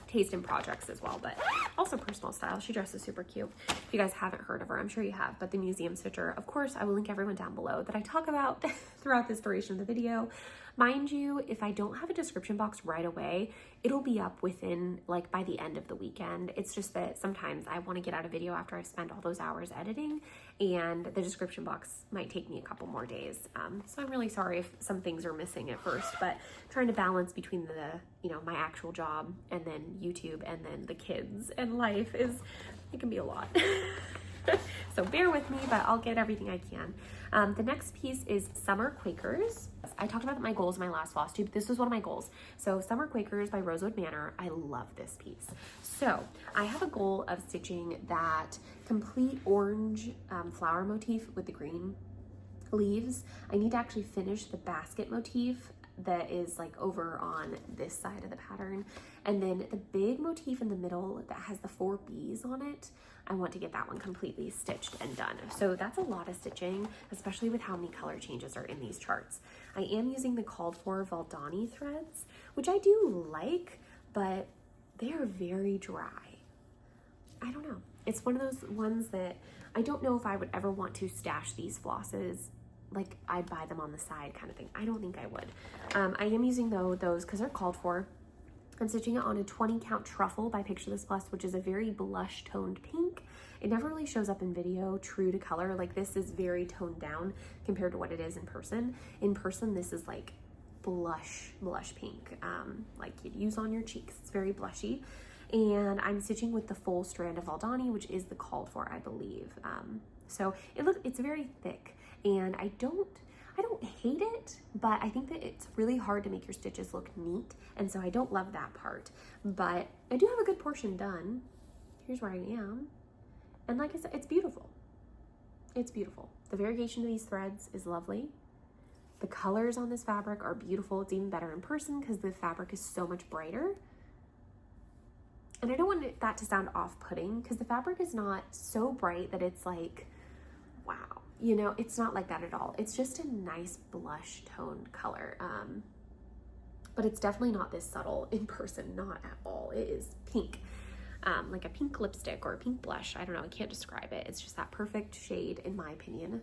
Speaker 1: taste in projects as well, but also personal style. She dresses super cute. If you guys haven't heard of her, I'm sure you have, but the museum stitcher, of course, I will link everyone down below that I talk about throughout this duration of the video. Mind you, if I don't have a description box right away, it'll be up within like by the end of the weekend. It's just that sometimes I want to get out a video after I've spent all those hours editing, and the description box might take me a couple more days. So I'm really sorry if some things are missing at first, but trying to balance between the, you know, my actual job and then YouTube and then the kids and life it can be a lot. So bear with me, but I'll get everything I can. The next piece is Summer Quakers. I talked about my goals in my last floss tube. This was one of my goals. So Summer Quakers by Rosewood Manor. I love this piece. So I have a goal of stitching that complete orange flower motif with the green leaves. I need to actually finish the basket motif that is like over on this side of the pattern, and then the big motif in the middle that has the 4 bees on it, I want to get that one completely stitched and done. So that's a lot of stitching, especially with how many color changes are in these charts. I am using the called for Valdani threads, which I do like, but they are very dry. I don't know. It's one of those ones that I don't know if I would ever want to stash these flosses. Like I'd buy them on the side kind of thing. I don't think I would. I am using those because they're called for. I'm stitching it on a 20 count truffle by Picture This Plus, which is a very blush toned pink. It never really shows up in video true to color. Like this is very toned down compared to what it is in person. In person, this is like blush pink, like you'd use on your cheeks. It's very blushy. And I'm stitching with the full strand of Valdani, which is the called for, I believe. So it's very thick. And I don't hate it, but I think that it's really hard to make your stitches look neat. And so I don't love that part, but I do have a good portion done. Here's where I am. And like I said, it's beautiful. It's beautiful. The variegation of these threads is lovely. The colors on this fabric are beautiful. It's even better in person because the fabric is so much brighter. And I don't want that to sound off-putting because the fabric is not so bright that it's like, wow. You know, it's not like that at all. It's just a nice blush toned color. But it's definitely not this subtle in person, not at all. It is pink, like a pink lipstick or a pink blush. I don't know, I can't describe it. It's just that perfect shade in my opinion.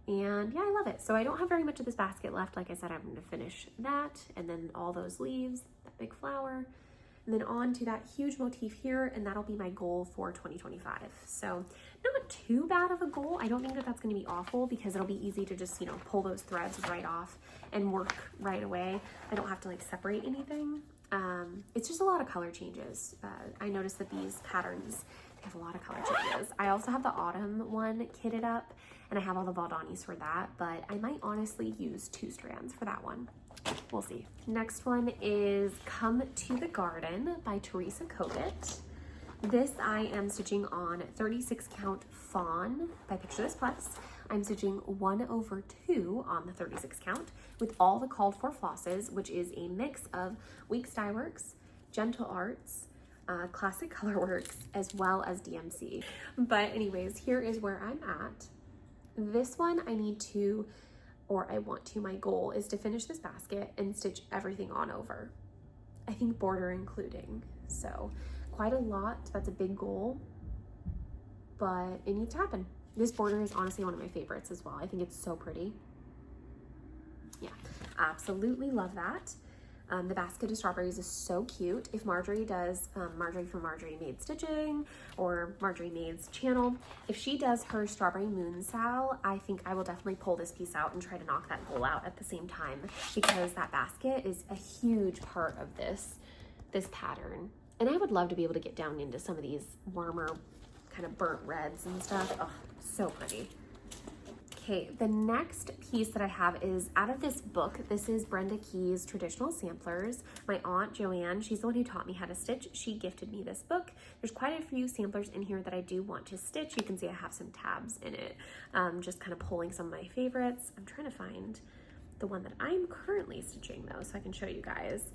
Speaker 1: And yeah, I love it. So I don't have very much of this basket left. Like I said, I'm gonna finish that and then all those leaves, that big flower, and then on to that huge motif here, and that'll be my goal for 2025. So not too bad of a goal. I don't think that that's going to be awful because it'll be easy to just, you know, pull those threads right off and work right away. I don't have to like separate anything. It's just a lot of color changes. I noticed that these patterns, they have a lot of color changes. I also have the autumn one kitted up, and I have all the Valdanis for that, but I might honestly use 2 strands for that one. We'll see. Next one is Come to the Garden by Teresa Kogut. This I am stitching on 36 count fawn by Picture This Plus. I'm stitching 1/2 on the 36 count with all the called for flosses, which is a mix of Weeks Dye Works, Gentle Arts, Classic Colorworks, as well as DMC. But anyways, here is where I'm at. This one I need to, or I want to, my goal is to finish this basket and stitch everything on over. I think border including. So quite a lot, that's a big goal, but it needs to happen. This border is honestly one of my favorites as well. I think it's so pretty. Yeah, absolutely love that. The basket of strawberries is so cute. If Marjorie does, Marjorie from Marjorie Made Stitching or Marjorie Made's channel, if she does her Strawberry Moon Sal, I think I will definitely pull this piece out and try to knock that goal out at the same time because that basket is a huge part of this pattern. And I would love to be able to get down into some of these warmer kind of burnt reds and stuff. Oh, so pretty. Okay, the next piece that I have is out of this book. This is Brenda Key's Traditional Samplers. My aunt Joanne, she's the one who taught me how to stitch. She gifted me this book. There's quite a few samplers in here that I do want to stitch. You can see I have some tabs in it, just kind of pulling some of my favorites. I'm trying to find the one that I'm currently stitching though, so I can show you guys.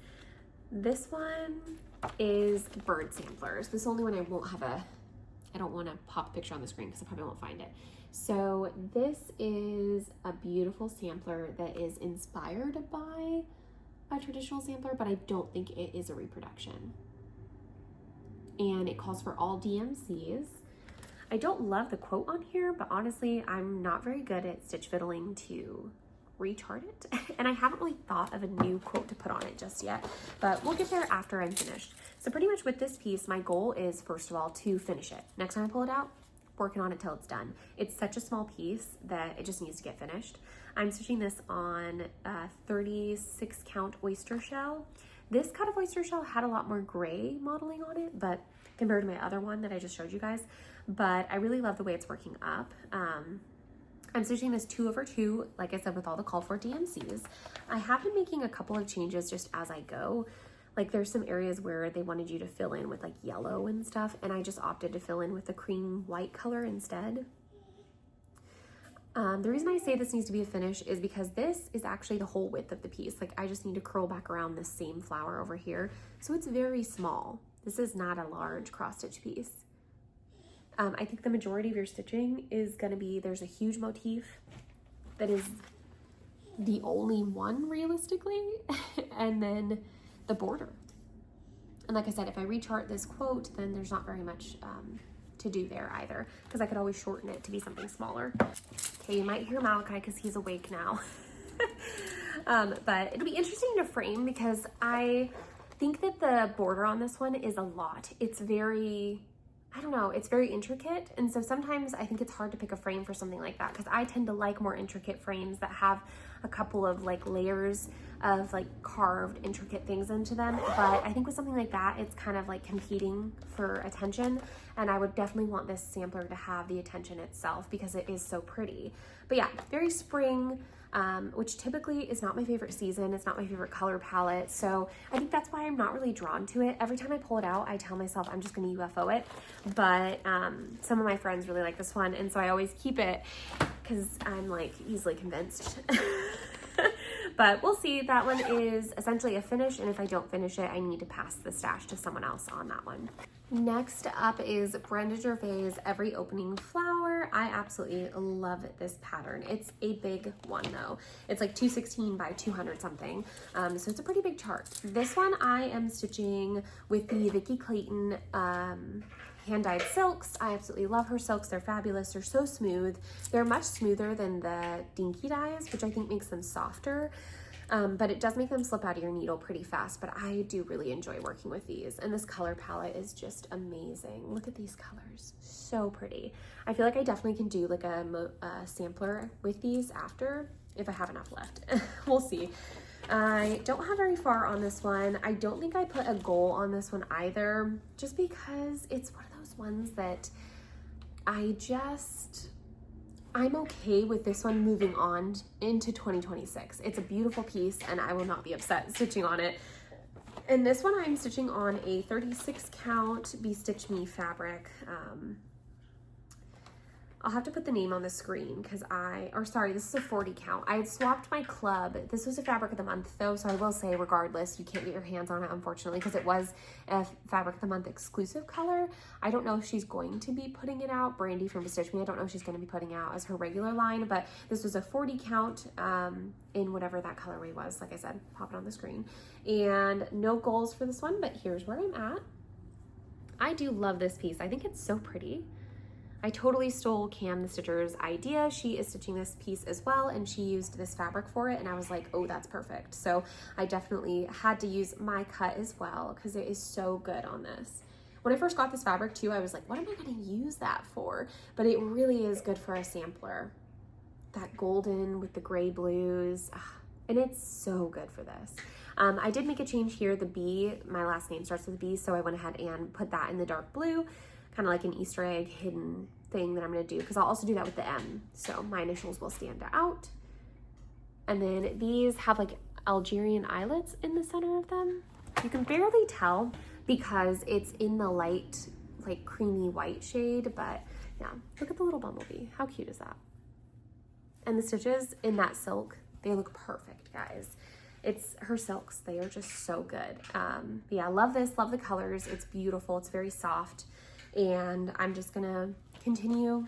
Speaker 1: This one is Bird Samplers. This is the only one I won't have I don't want to pop a picture on the screen because I probably won't find it. So this is a beautiful sampler that is inspired by a traditional sampler, but I don't think it is a reproduction. And it calls for all DMCs. I don't love the quote on here, but honestly, I'm not very good at stitch fiddling to rechart it. And I haven't really thought of a new quote to put on it just yet, but we'll get there after I'm finished. So pretty much with this piece, my goal is, first of all, to finish it. Next time I pull it out, working on it till it's done. It's such a small piece that it just needs to get finished. I'm stitching this on a 36 count oyster shell. This cut of oyster shell had a lot more gray modeling on it, but compared to my other one that I just showed you guys, but I really love the way it's working up. I'm stitching this 2/2, like I said, with all the called for DMCs. I have been making a couple of changes just as I go. Like there's some areas where they wanted you to fill in with like yellow and stuff, and I just opted to fill in with the cream white color instead. The reason I say this needs to be a finish is because this is actually the whole width of the piece. Like I just need to curl back around this same flower over here. So it's very small. This is not a large cross stitch piece. I think the majority of your stitching is gonna be, there's a huge motif that is the only one realistically, and then the border. And like I said, if I rechart this quote, then there's not very much to do there either, because I could always shorten it to be something smaller. Okay, you might hear Malachi because he's awake now. But it'll be interesting to frame because I think that the border on this one is a lot. It's very, I don't know, it's very intricate. And so sometimes I think it's hard to pick a frame for something like that, because I tend to like more intricate frames that have a couple of like layers of like carved intricate things into them. But I think with something like that, it's kind of like competing for attention. And I would definitely want this sampler to have the attention itself because it is so pretty. But yeah, very spring, which typically is not my favorite season. It's not my favorite color palette. So I think that's why I'm not really drawn to it. Every time I pull it out, I tell myself I'm just gonna UFO it. But some of my friends really like this one. And so I always keep it because I'm like easily convinced. But we'll see. That one is essentially a finish. And if I don't finish it, I need to pass the stash to someone else on that one. Next up is Brenda Gervais' Every Opening Flower. I absolutely love this pattern. It's a big one though. It's like 216 by 200 something. So it's a pretty big chart. This one I am stitching with the Vicki Clayton hand-dyed silks. I absolutely love her silks. They're fabulous. They're so smooth. They're much smoother than the dinky dyes, which I think makes them softer. But it does make them slip out of your needle pretty fast, but I do really enjoy working with these. And this color palette is just amazing. Look at these colors, so pretty. I feel like I definitely can do like a sampler with these after, if I have enough left. We'll see. I don't have very far on this one. I don't think I put a goal on this one either, just because it's one of those ones that I'm okay with this one moving on into 2026. It's a beautiful piece and I will not be upset stitching on it. And this one I'm stitching on a 36 count Be Stitch Me fabric. I'll have to put the name on the screen because this is a 40 count. I had swapped my club. This was a fabric of the month though, so I will say regardless, you can't get your hands on it unfortunately because it was a fabric of the month exclusive color. I don't know if she's going to be putting it out. Brandy from Be Stitch Me, I don't know if she's going to be putting it out as her regular line, but this was a 40 count in whatever that colorway was. Like I said, pop it on the screen. And no goals for this one, but here's where I'm at. I do love this piece. I think it's so pretty. I totally stole Cam the Stitcher's idea. She is stitching this piece as well, and she used this fabric for it, and I was like, oh, that's perfect. So I definitely had to use my cut as well because it is so good on this. When I first got this fabric too, I was like, what am I gonna use that for? But it really is good for a sampler. That golden with the gray blues, and it's so good for this. I did make a change here. The B, my last name starts with a B, so I went ahead and put that in the dark blue, kind of like an Easter egg hidden thing that I'm gonna do, because I'll also do that with the M, so my initials will stand out. And then these have like Algerian eyelets in the center of them. You can barely tell because it's in the light, like creamy white shade, but yeah, look at the little bumblebee. How cute is that? And the stitches in that silk, they look perfect, guys. It's her silks, they are just so good. But yeah, love this, love the colors. It's beautiful, it's very soft. And I'm just gonna continue,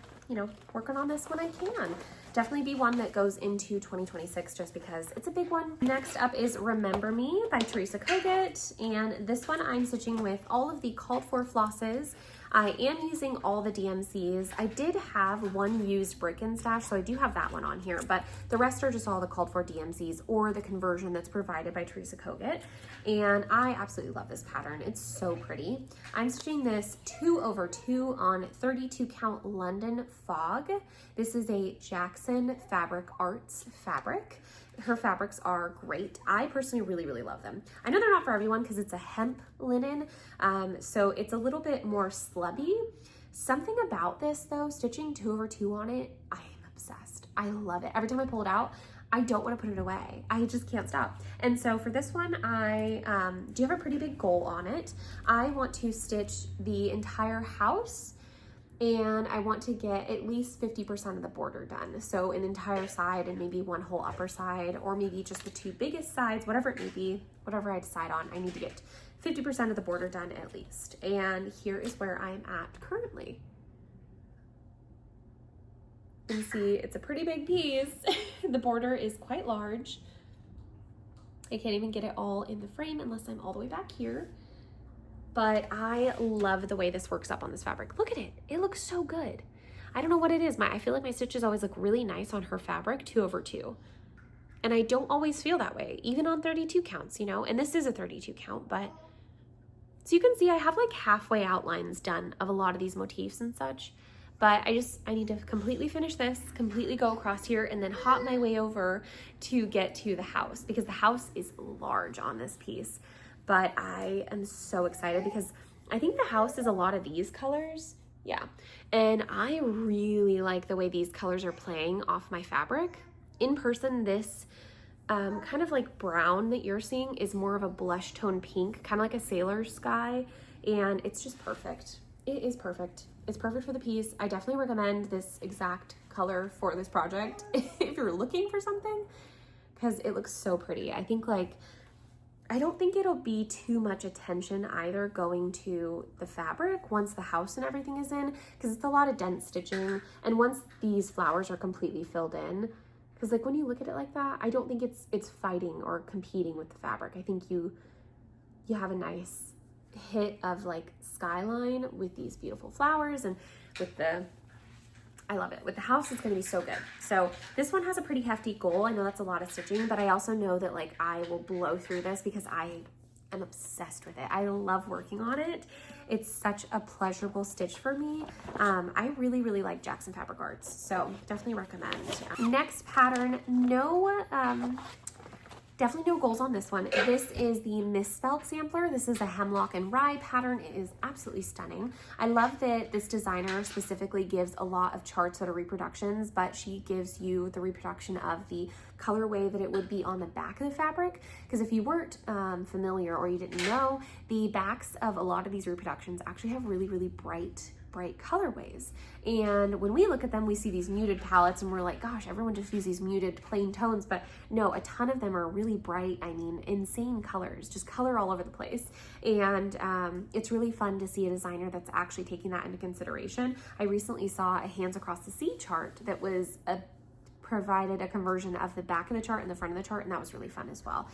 Speaker 1: working on this when I can. Definitely be one that goes into 2026 just because it's a big one. Next up is Remember Me by Teresa Kogut. And this one I'm stitching with all of the called for flosses. I am using all the DMCs. I did have one used brick and stash, so I do have that one on here, but the rest are just all the called for DMCs or the conversion that's provided by Teresa Kogut. And I absolutely love this pattern. It's so pretty. I'm stitching this 2/2 on 32 count London Fog. This is a Jackson Fabric Arts fabric. Her fabrics are great. I personally really love them. I know they're not for everyone because it's a hemp linen, so it's a little bit more slubby. Something about this though, stitching 2/2 on it, I am obsessed. I love it. Every time I pull it out, I don't want to put it away. I just can't stop. And so for this one, I do have a pretty big goal on it. I want to stitch the entire house, and I want to get at least 50% of the border done. So an entire side and maybe one whole upper side, or maybe just the two biggest sides, whatever it may be, whatever I decide on, I need to get 50% of the border done at least. And here is where I'm at currently. You see, it's a pretty big piece. The border is quite large. I can't even get it all in the frame unless I'm all the way back here. But I love the way this works up on this fabric. Look at it. It looks so good. I don't know what it is. I feel like my stitches always look really nice on her fabric, 2/2. And I don't always feel that way, even on 32 counts, you know? And this is a 32 count, but... So you can see I have like halfway outlines done of a lot of these motifs and such. But I need to completely finish this, completely go across here, and then hop my way over to get to the house, because the house is large on this piece. But I am so excited because I think the house is a lot of these colors. Yeah. And I really like the way these colors are playing off my fabric. In person, this kind of like brown that you're seeing is more of a blush tone pink, kind of like a sailor sky. And it's just perfect. It is perfect. It's perfect for the piece. I definitely recommend this exact color for this project if you're looking for something, because it looks so pretty. I think I don't think it'll be too much attention either going to the fabric once the house and everything is in, because it's a lot of dense stitching. And once these flowers are completely filled in, because like when you look at it like that, I don't think it's fighting or competing with the fabric. I think you have a nice hit of like skyline with these beautiful flowers, and with I love it. With the house, it's going to be so good. So this one has a pretty hefty goal. I know that's a lot of stitching, but I also know that like I will blow through this because I am obsessed with it. I love working on it. It's such a pleasurable stitch for me. I really like Jackson Fabric Arts, so definitely recommend. Next pattern, definitely no goals on this one. This is the Misspelled sampler. This is a Hemlock and Rye pattern. It is absolutely stunning. I love that this designer specifically gives a lot of charts that are reproductions, but she gives you the reproduction of the colorway that it would be on the back of the fabric. Because if you weren't familiar or you didn't know, the backs of a lot of these reproductions actually have really bright colorways. And when we look at them, we see these muted palettes and we're like, gosh, everyone just uses these muted plain tones. But no, a ton of them are really bright, insane colors, just color all over the place. And it's really fun to see a designer that's actually taking that into consideration. I recently saw a Hands Across the Sea chart that was provided a conversion of the back of the chart and the front of the chart, and that was really fun as well.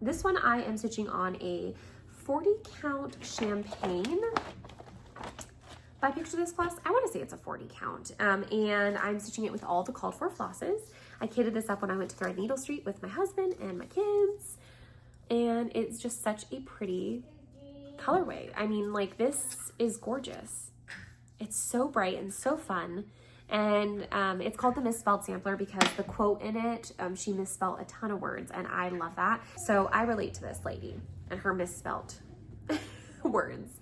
Speaker 1: This one I am stitching on a 40 count champagne. By Picture This Plus, I want to say it's a 40 count, and I'm stitching it with all the called for flosses. I kitted this up when I went to Threadneedle Street with my husband and my kids, and it's just such a pretty colorway. Like, this is gorgeous. It's so bright and so fun, and it's called the Misspelled Sampler because the quote in it, she misspelled a ton of words, and I love that. So I relate to this lady and her misspelled words.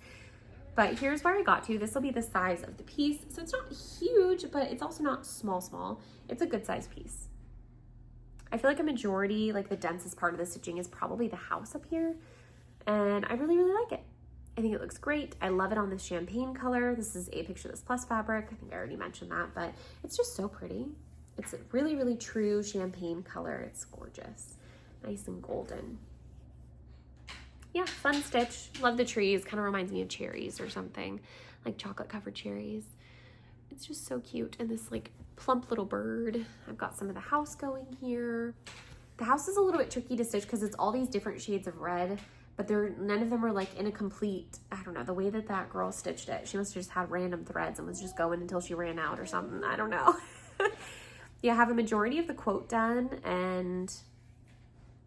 Speaker 1: But here's where I got to. This will be the size of the piece. So it's not huge, but it's also not small. It's a good size piece. I feel like a majority, like the densest part of the stitching is probably the house up here. And I really like it. I think it looks great. I love it on this champagne color. This is a Picture This Plus fabric. I think I already mentioned that, but it's just so pretty. It's a really true champagne color. It's gorgeous. Nice and golden. Yeah, fun stitch. Love the trees. Kind of reminds me of cherries or something, like chocolate covered cherries. It's just so cute. And this like plump little bird. I've got some of the house going here. The house is a little bit tricky to stitch because it's all these different shades of red, but none of them are like in a complete, I don't know, the way that that girl stitched it. She must have just had random threads and was just going until she ran out or something. I don't know. Yeah, I have a majority of the quote done and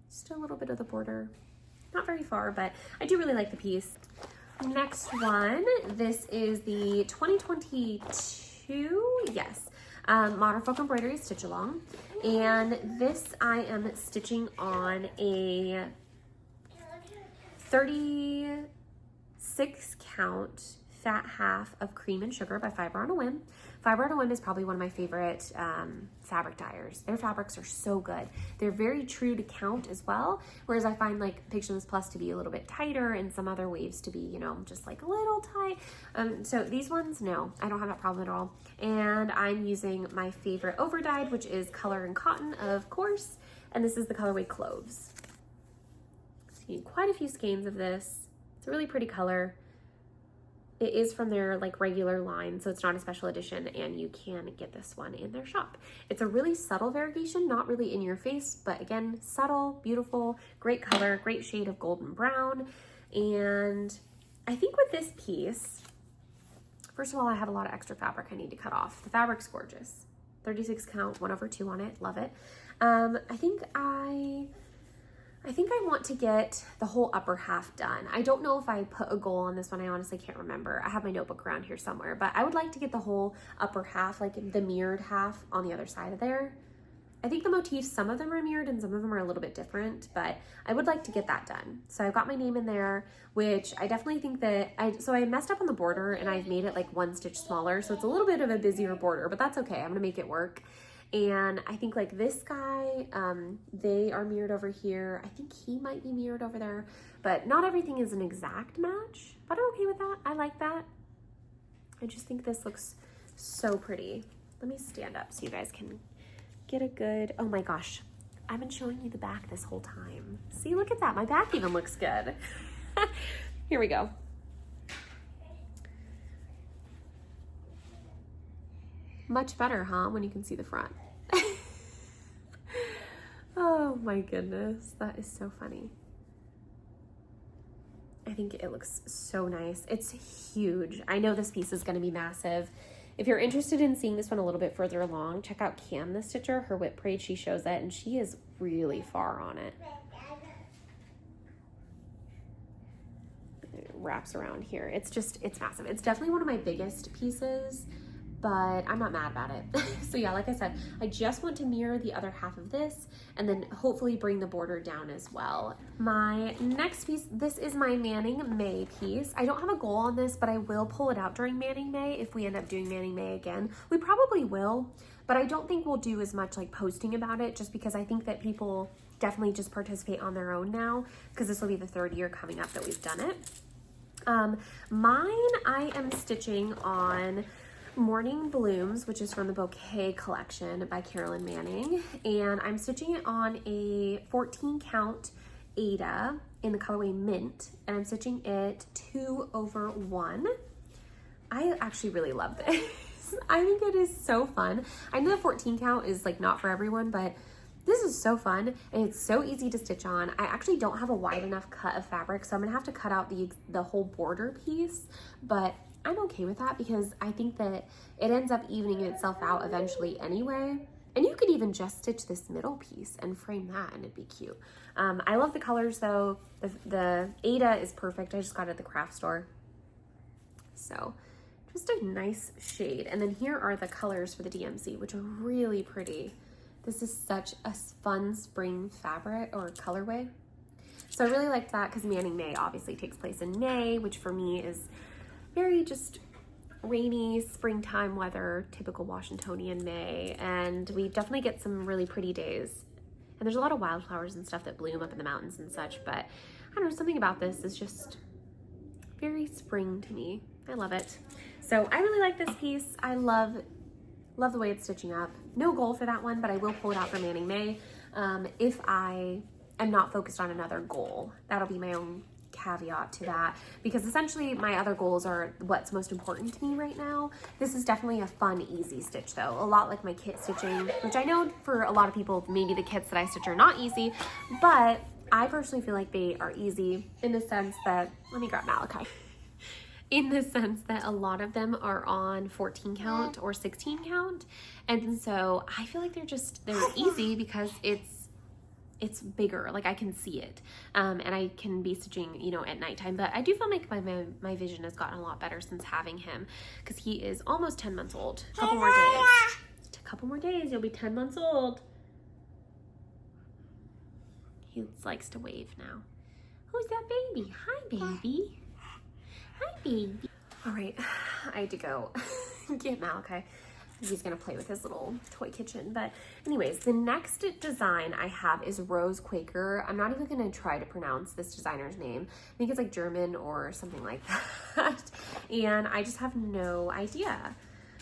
Speaker 1: just a little bit of the border. Not very far, but I do really like the piece. Next one, this is the 2022, yes, Modern Folk Embroidery Stitch Along. And this I am stitching on a 36 count fat half of Cream and Sugar by Fiber on a Whim. Fiber on a Whim is probably one of my favorite fabric dyers. Their fabrics are so good. They're very true to count as well, whereas I find like Pictions Plus to be a little bit tighter and some other waves to be, you know, just like a little tight. So these ones, no, I don't have that problem at all. And I'm using my favorite overdyed, which is Color and Cotton, of course, and this is the colorway Cloves. See quite a few skeins of this. It's a really pretty color. It is from their like regular line, so it's not a special edition, and you can get this one in their shop. It's a really subtle variegation, not really in your face, but again, subtle, beautiful, great color, great shade of golden brown. And I think with this piece, first of all, I have a lot of extra fabric I need to cut off. The fabric's gorgeous. 36 count, 1/2 on it, love it. I think I want to get the whole upper half done. I don't know if I put a goal on this one. I honestly can't remember. I have my notebook around here somewhere, but I would like to get the whole upper half, like the mirrored half on the other side of there. I think the motifs, some of them are mirrored and some of them are a little bit different, but I would like to get that done. So I've got my name in there, which I definitely think that so I messed up on the border and I've made it like 1 stitch smaller. So it's a little bit of a busier border, but that's okay. I'm gonna make it work. And I think like this guy, they are mirrored over here. I think he might be mirrored over there, but not everything is an exact match, but I'm okay with that. I like that. I just think this looks so pretty. Let me stand up so you guys can get a good, oh my gosh, I've been showing you the back this whole time. See, look at that. My back even looks good. Here we go. Much better, huh? When you can see the front. Oh my goodness, that is so funny. I think it looks so nice. It's huge. I know this piece is going to be massive. If you're interested in seeing this one a little bit further along, check out Cam the Stitcher. Her WIP braid, she shows it, and she is really far on it. It wraps around here. It's massive. It's definitely one of my biggest pieces, but I'm not mad about it. So yeah, like I said, I just want to mirror the other half of this and then hopefully bring the border down as well. My next piece, this is my Manning May piece. I don't have a goal on this, but I will pull it out during Manning May if we end up doing Manning May again. We probably will, but I don't think we'll do as much like posting about it just because I think that people definitely just participate on their own now because this will be the 3rd year coming up that we've done it. Mine, I am stitching on Morning Blooms, which is from the Bouquet collection by Carolyn Manning, and I'm stitching it on a 14 count Ada in the colorway Mint, and I'm stitching it 2/1. I actually really love this. I think it is so fun. I know the 14 count is like not for everyone, but this is so fun and it's so easy to stitch on. I actually don't have a wide enough cut of fabric, so I'm gonna have to cut out the whole border piece, but I'm okay with that because I think that it ends up evening itself out eventually anyway. And you could even just stitch this middle piece and frame that and it'd be cute. I love the colors though. The Ada is perfect. I just got it at the craft store. So just a nice shade. And then here are the colors for the DMC, which are really pretty. This is such a fun spring fabric or colorway. So I really liked that because Manning May obviously takes place in May, which for me is very just rainy springtime weather, typical Washingtonian May, and we definitely get some really pretty days. And there's a lot of wildflowers and stuff that bloom up in the mountains and such, but I don't know, something about this is just very spring to me. I love it. So I really like this piece. I love the way it's stitching up. No goal for that one, but I will pull it out for Manning May if I am not focused on another goal. That'll be my own caveat to that, because essentially my other goals are what's most important to me right now. This is definitely a fun, easy stitch though. A lot like my kit stitching, which I know for a lot of people, maybe the kits that I stitch are not easy, but I personally feel like they are easy in the sense that, let me grab Malachi. In the sense that a lot of them are on 14 count or 16 count. And so I feel like they're easy because it's bigger, like I can see it, and I can be stitching, you know, at nighttime. But I do feel like my vision has gotten a lot better since having him, because he is almost 10 months old. A couple more days, you'll be 10 months old. He likes to wave now. Who's that baby? Hi, baby. Hi, baby. All right, I had to go get Malachi. He's gonna play with his little toy kitchen. But anyways, the next design I have is Rose Quaker. I'm not even gonna try to pronounce this designer's name. I think it's like German or something like that. And I just have no idea.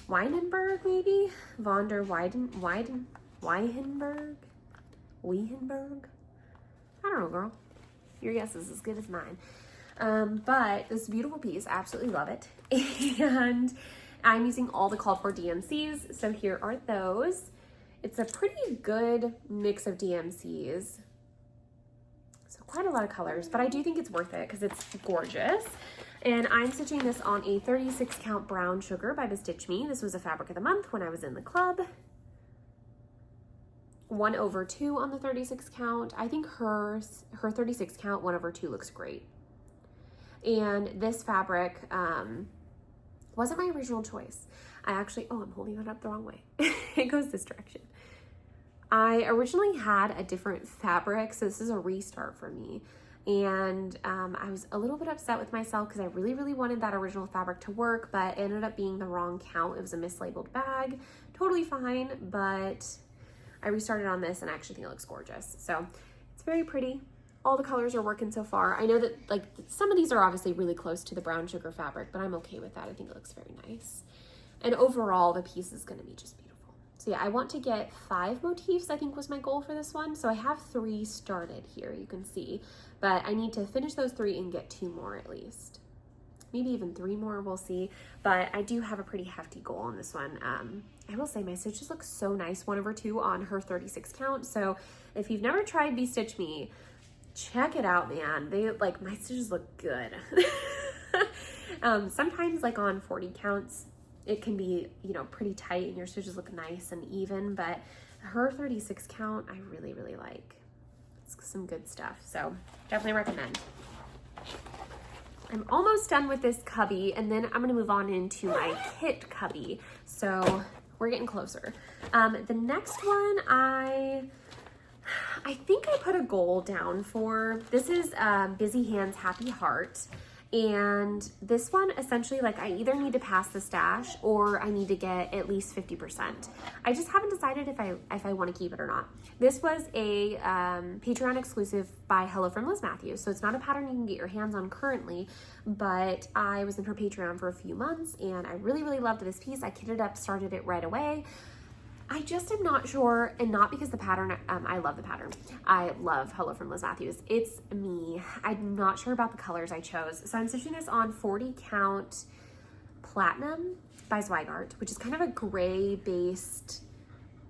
Speaker 1: Weinenberg, maybe? Von der Weinenberg? Wiehenberg? I don't know, girl. Your guess is as good as mine. But this beautiful piece, absolutely love it. And I'm using all the called for DMCs. So here are those. It's a pretty good mix of DMCs. So quite a lot of colors, but I do think it's worth it because it's gorgeous. And I'm stitching this on a 36 count brown sugar by Bestitch Me. This was a fabric of the month when I was in the club. 1/2 on the 36 count. I think her 36 count 1/2 looks great. And this fabric, wasn't my original choice. I actually, oh, I'm holding it up the wrong way. It goes this direction. I originally had a different fabric, so this is a restart for me. And I was a little bit upset with myself because I really, really wanted that original fabric to work, but it ended up being the wrong count. It was a mislabeled bag. Totally fine, but I restarted on this and I actually think it looks gorgeous. So it's very pretty. All the colors are working so far. I know that like some of these are obviously really close to the brown sugar fabric, but I'm okay with that. I think it looks very nice. And overall, the piece is gonna be just beautiful. So yeah, I want to get 5 motifs, I think was my goal for this one. So I have 3 started here, you can see, but I need to finish those 3 and get 2 more at least. Maybe even 3 more, we'll see. But I do have a pretty hefty goal on this one. I will say my stitches look so nice, 1/2 on her 36 count. So if you've never tried Bestitch Me, check it out, man. They like, my stitches look good. Sometimes like on 40 counts, it can be, you know, pretty tight and your stitches look nice and even, but her 36 count, I really, really like. It's some good stuff. So definitely recommend. I'm almost done with this cubby, and then I'm gonna move on into my kit cubby. So we're getting closer. The next one, I think I put a goal down for. This is Busy Hands Happy Heart. And this one, essentially, like I either need to pass the stash or I need to get at least 50%. I just haven't decided if I want to keep it or not. This was a Patreon exclusive by Hello from Liz Matthews. So it's not a pattern you can get your hands on currently, but I was in her Patreon for a few months and I really, really loved this piece. I kitted up, started it right away. I just am not sure, and not because the pattern, I love the pattern. I love Hello from Liz Matthews. It's me. I'm not sure about the colors I chose. So I'm stitching this on 40 count Platinum by Zweigart, which is kind of a gray based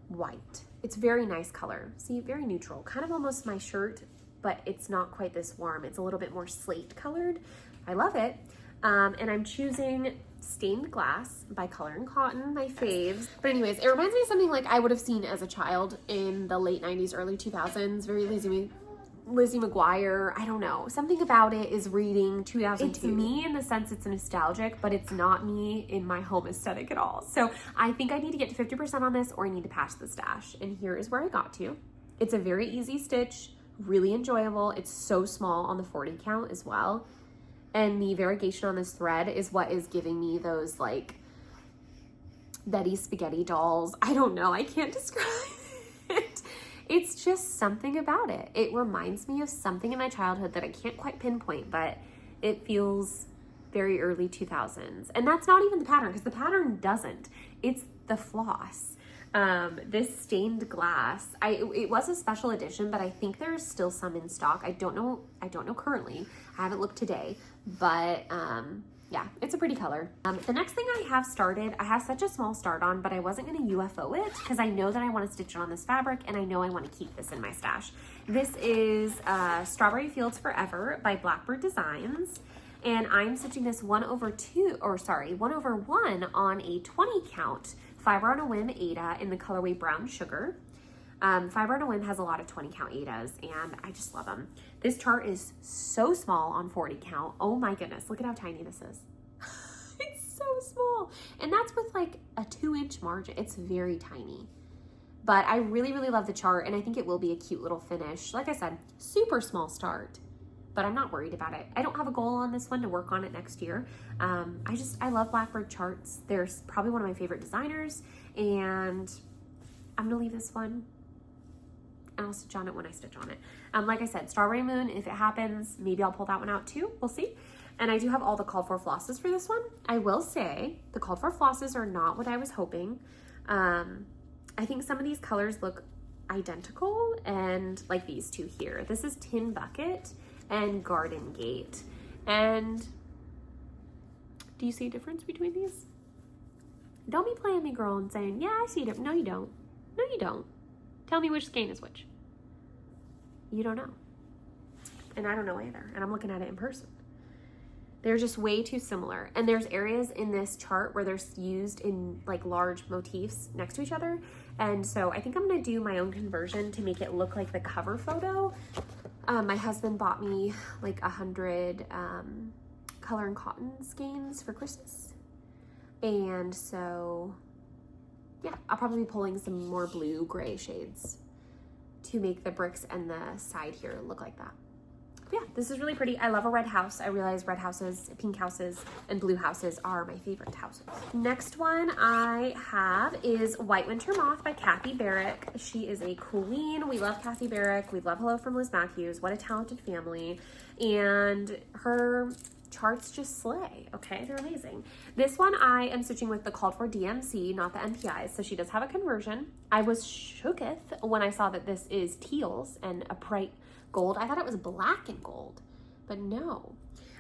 Speaker 1: white. It's very nice color. See, very neutral, kind of almost my shirt, but it's not quite this warm. It's a little bit more slate colored. I love it. And I'm choosing Stained Glass by Color and Cotton, my faves. But anyways, it reminds me of something like I would have seen as a child in the late 90s, early 2000s, very Lizzie McGuire. I don't know. Something about it is reading 2002. It's me in the sense it's nostalgic, but it's not me in my home aesthetic at all. So I think I need to get to 50% on this or I need to pass the stash. And here is where I got to. It's a very easy stitch, really enjoyable. It's so small on the 40 count as well. And the variegation on this thread is what is giving me those like Betty Spaghetti dolls. I don't know. I can't describe it. It's just something about it. It reminds me of something in my childhood that I can't quite pinpoint, but it feels very early 2000s. And that's not even the pattern because the pattern doesn't. It's the floss. This Stained Glass, it was a special edition, but I think there's still some in stock. I don't know currently. I haven't looked today, but Yeah, it's a pretty color. The next thing I have started, I have such a small start on, but I wasn't gonna UFO it because I know that I wanna stitch it on this fabric and I know I wanna keep this in my stash. This is Strawberry Fields Forever by Blackbird Designs. And I'm stitching this 1/1 on a 20 count Fiber on a Whim Ada in the colorway Brown Sugar. Fiber on a Whim has a lot of 20 count Adas and I just love them. This chart is so small on 40 count. Oh my goodness, look at how tiny this is. It's so small. And that's with like a 2-inch margin. It's very tiny. But I really, really love the chart and I think it will be a cute little finish. Like I said, super small start, but I'm not worried about it. I don't have a goal on this one to work on it next year. I love Blackbird charts. They're probably one of my favorite designers and I'm gonna leave this one. I'll stitch on it when I stitch on it. Like I said, Strawberry Moon, if it happens, maybe I'll pull that one out too. We'll see. And I do have all the called for flosses for this one. I will say the called for flosses are not what I was hoping. I think some of these colors look identical and like these two here. This is Tin Bucket and Garden Gate. And do you see a difference between these? Don't be playing me, girl, and saying, yeah, I see it. No, you don't. No, you don't. Tell me which skein is which. You don't know. And I don't know either. And I'm looking at it in person. They're just way too similar. And there's areas in this chart where they're used in like large motifs next to each other. And so I think I'm gonna do my own conversion to make it look like the cover photo. My husband bought me like 100 color and cotton skeins for Christmas. And so yeah, I'll probably be pulling some more blue gray shades to make the bricks and the side here look like that. But yeah, this is really pretty. I love a red house. I realize red houses, pink houses, and blue houses are my favorite houses. Next one I have is White Winter Moth by Kathy Barrick. She is a queen. We love Kathy Barrick. We love Hello from Liz Matthews. What a talented family. And her charts just slay, okay? They're amazing. This one I am stitching with the called for DMC, not the MPIs, so she does have a conversion. I was shooketh when I saw that this is teals and a bright gold. I thought it was black and gold, but no.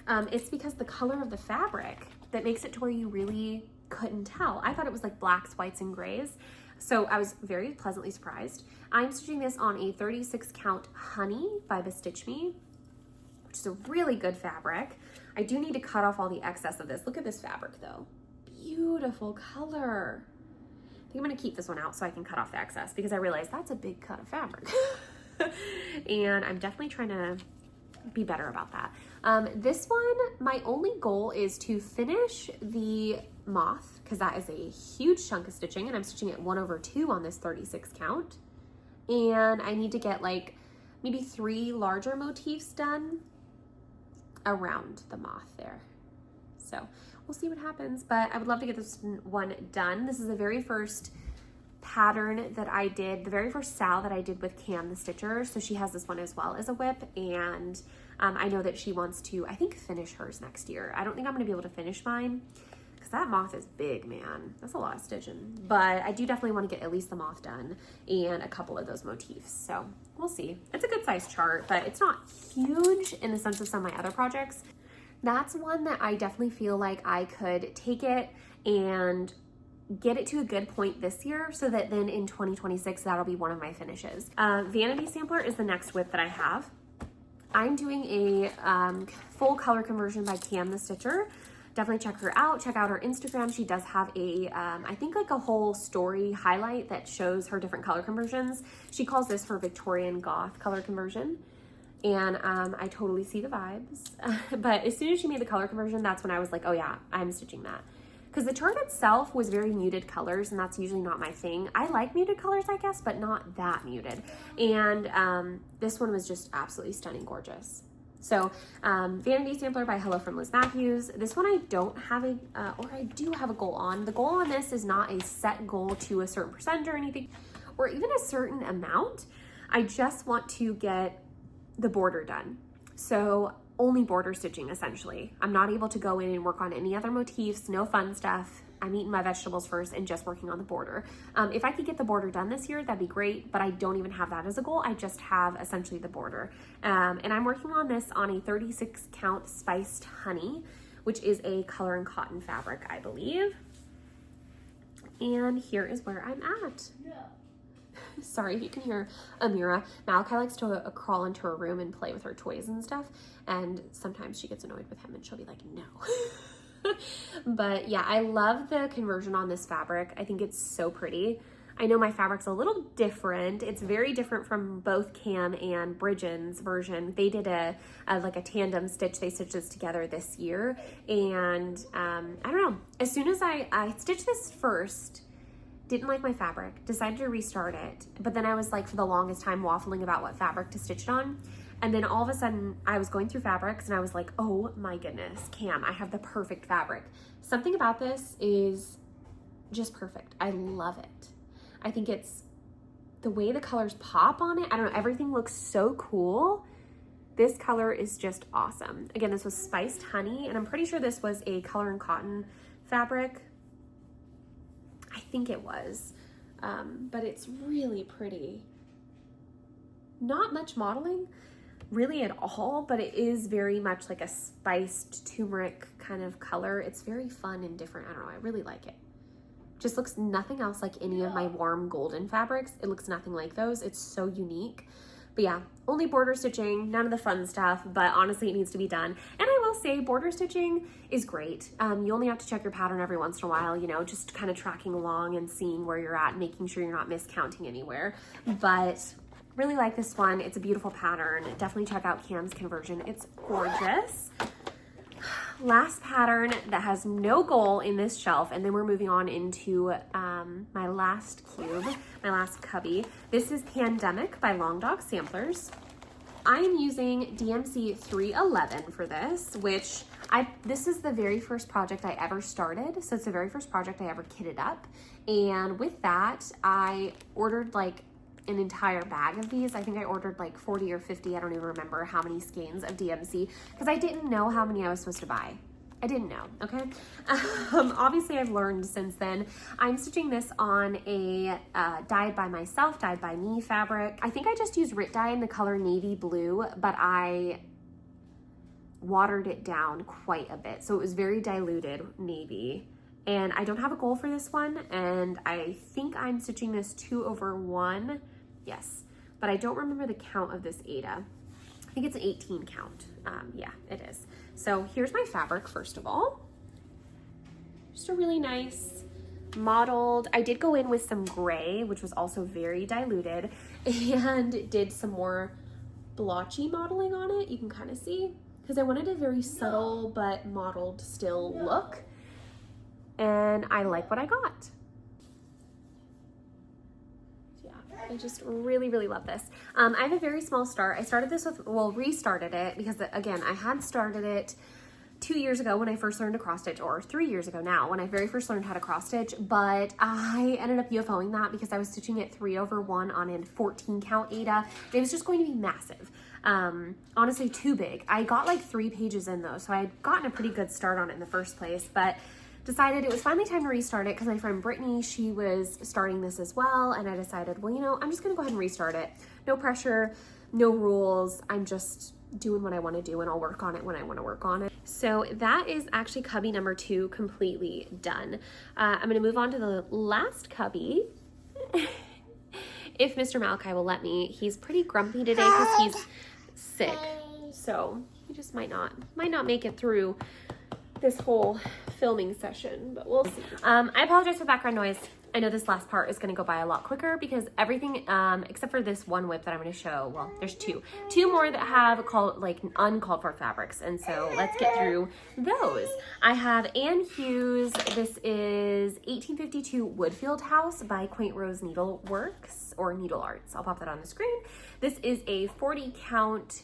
Speaker 1: It's because the color of the fabric that makes it to where you really couldn't tell. I thought it was like blacks, whites, and grays, so I was very pleasantly surprised. I'm stitching this on a 36 count Honey by Bestitch Me, which is a really good fabric. I do need to cut off all the excess of this. Look at this fabric though. Beautiful color. I think I'm gonna keep this one out so I can cut off the excess because I realize that's a big cut of fabric. And I'm definitely trying to be better about that. This one, my only goal is to finish the moth because that is a huge chunk of stitching and I'm stitching it 1/2 on this 36 count. And I need to get like maybe 3 larger motifs done around the moth there. So we'll see what happens, but I would love to get this one done. This is the very first pattern that I did, the very first Sal that I did with Cam the Stitcher. So she has this one as well as a WIP, and I know that she wants to, I think, finish hers next year. I don't think I'm gonna be able to finish mine because that moth is big, man. That's a lot of stitching, but I do definitely want to get at least the moth done and a couple of those motifs. So we'll see. It's a good size chart, but it's not huge in the sense of some of my other projects. That's one that I definitely feel like I could take it and get it to a good point this year so that then in 2026, that'll be one of my finishes. Vanity Sampler is the next WIP that I have. I'm doing a full color conversion by Cam the Stitcher. Definitely check her out. Check out her Instagram. She does have a, I think like a whole story highlight that shows her different color conversions. She calls this her Victorian Goth color conversion. And I totally see the vibes. But as soon as she made the color conversion, that's when I was like, oh yeah, I'm stitching that. Because the chart itself was very muted colors, and that's usually not my thing. I like muted colors, I guess, but not that muted. And this one was just absolutely stunning, gorgeous. So Vanity Sampler by Hello from Liz Matthews. This one I don't have a, or I do have a goal on. The goal on this is not a set goal to a certain percentage or anything, or even a certain amount. I just want to get the border done. So only border stitching, essentially. I'm not able to go in and work on any other motifs, no fun stuff. I'm eating my vegetables first and just working on the border. If I could get the border done this year, that'd be great, but I don't even have that as a goal. I just have essentially the border. And I'm working on this on a 36 count spiced honey, which is a color and cotton fabric, I believe. And here is where I'm at. Sorry if you can hear Amira. Malachi likes to crawl into her room and play with her toys and stuff, and sometimes she gets annoyed with him and she'll be like, no. But yeah, I love the conversion on this fabric. I think it's so pretty. I know my fabric's a little different. It's very different from both Cam and Bridgen's version. They did like a tandem stitch. They stitched this together this year. And I don't know, as soon as I stitched this first, didn't like my fabric, decided to restart it. But then I was like, for the longest time, waffling about what fabric to stitch it on. And then all of a sudden I was going through fabrics and I was like, oh my goodness, Cam, I have the perfect fabric. Something about this is just perfect. I love it. I think it's the way the colors pop on it. I don't know, everything looks so cool. This color is just awesome. Again, this was Spiced Honey, and I'm pretty sure this was a color and cotton fabric. I think it was, but it's really pretty. Not much modeling really at all, but it is very much like a spiced turmeric kind of color. It's very fun and different. I don't know, I really like it. Just looks nothing else like any of my warm golden fabrics. It looks nothing like those. It's so unique. But yeah, only border stitching, none of the fun stuff, but honestly it needs to be done. And I will say border stitching is great. You only have to check your pattern every once in a while, you know, just kind of tracking along and seeing where you're at, making sure you're not miscounting anywhere. But really like this one. It's a beautiful pattern. Definitely check out Cam's conversion. It's gorgeous. Last pattern that has no goal in this shelf, and then we're moving on into my last cube, my last cubby. This is Pandemic by Long Dog Samplers. I am using DMC 311 for this, which this is the very first project I ever started. So it's the very first project I ever kitted up. And with that, I ordered like an entire bag of these. I think I ordered like 40 or 50. I don't even remember how many skeins of DMC because I didn't know how many I was supposed to buy. I didn't know, okay? Obviously, I've learned since then. I'm stitching this on a dyed by myself, dyed by me fabric. I think I just used Rit dye in the color navy blue, but I watered it down quite a bit. So it was very diluted navy. And I don't have a goal for this one, and I think I'm stitching this 2/1. Yes, but I don't remember the count of this Ada. I think it's an 18 count. Yeah, it is. So here's my fabric, first of all. Just a really nice mottled. I did go in with some gray, which was also very diluted, and did some more blotchy modeling on it. You can kind of see, because I wanted a very subtle but mottled still look. And I like what I got. Yeah, I just really, really love this. I have a very small start. I started this with, well, restarted it because again, I had started it 2 years ago when I first learned to cross stitch, or 3 years ago now when I very first learned how to cross stitch, but I ended up UFOing that because I was stitching it 3/1 on a 14 count Ada. It was just going to be massive. Honestly, too big. I got like 3 pages in though, so I had gotten a pretty good start on it in the first place, but decided it was finally time to restart it because my friend Brittany, she was starting this as well, and I decided, well, you know, I'm just gonna go ahead and restart it. No pressure, no rules. I'm just doing what I want to do, and I'll work on it when I want to work on it. So that is actually cubby number 2 completely done. I'm gonna move on to the last cubby. If Mr. Malachi will let me. He's pretty grumpy today because he's sick, so he just might not make it through this whole filming session, but we'll see. I apologize for background noise. I know this last part is going to go by a lot quicker because everything, except for this one WIP that I'm going to show, well, there's two more that have uncalled for fabrics, and so let's get through those. I have Ann Hughes. This is 1852 Woodfield House by Quaint Rose Needleworks, or Needle Arts. I'll pop that on the screen. This is a 40 count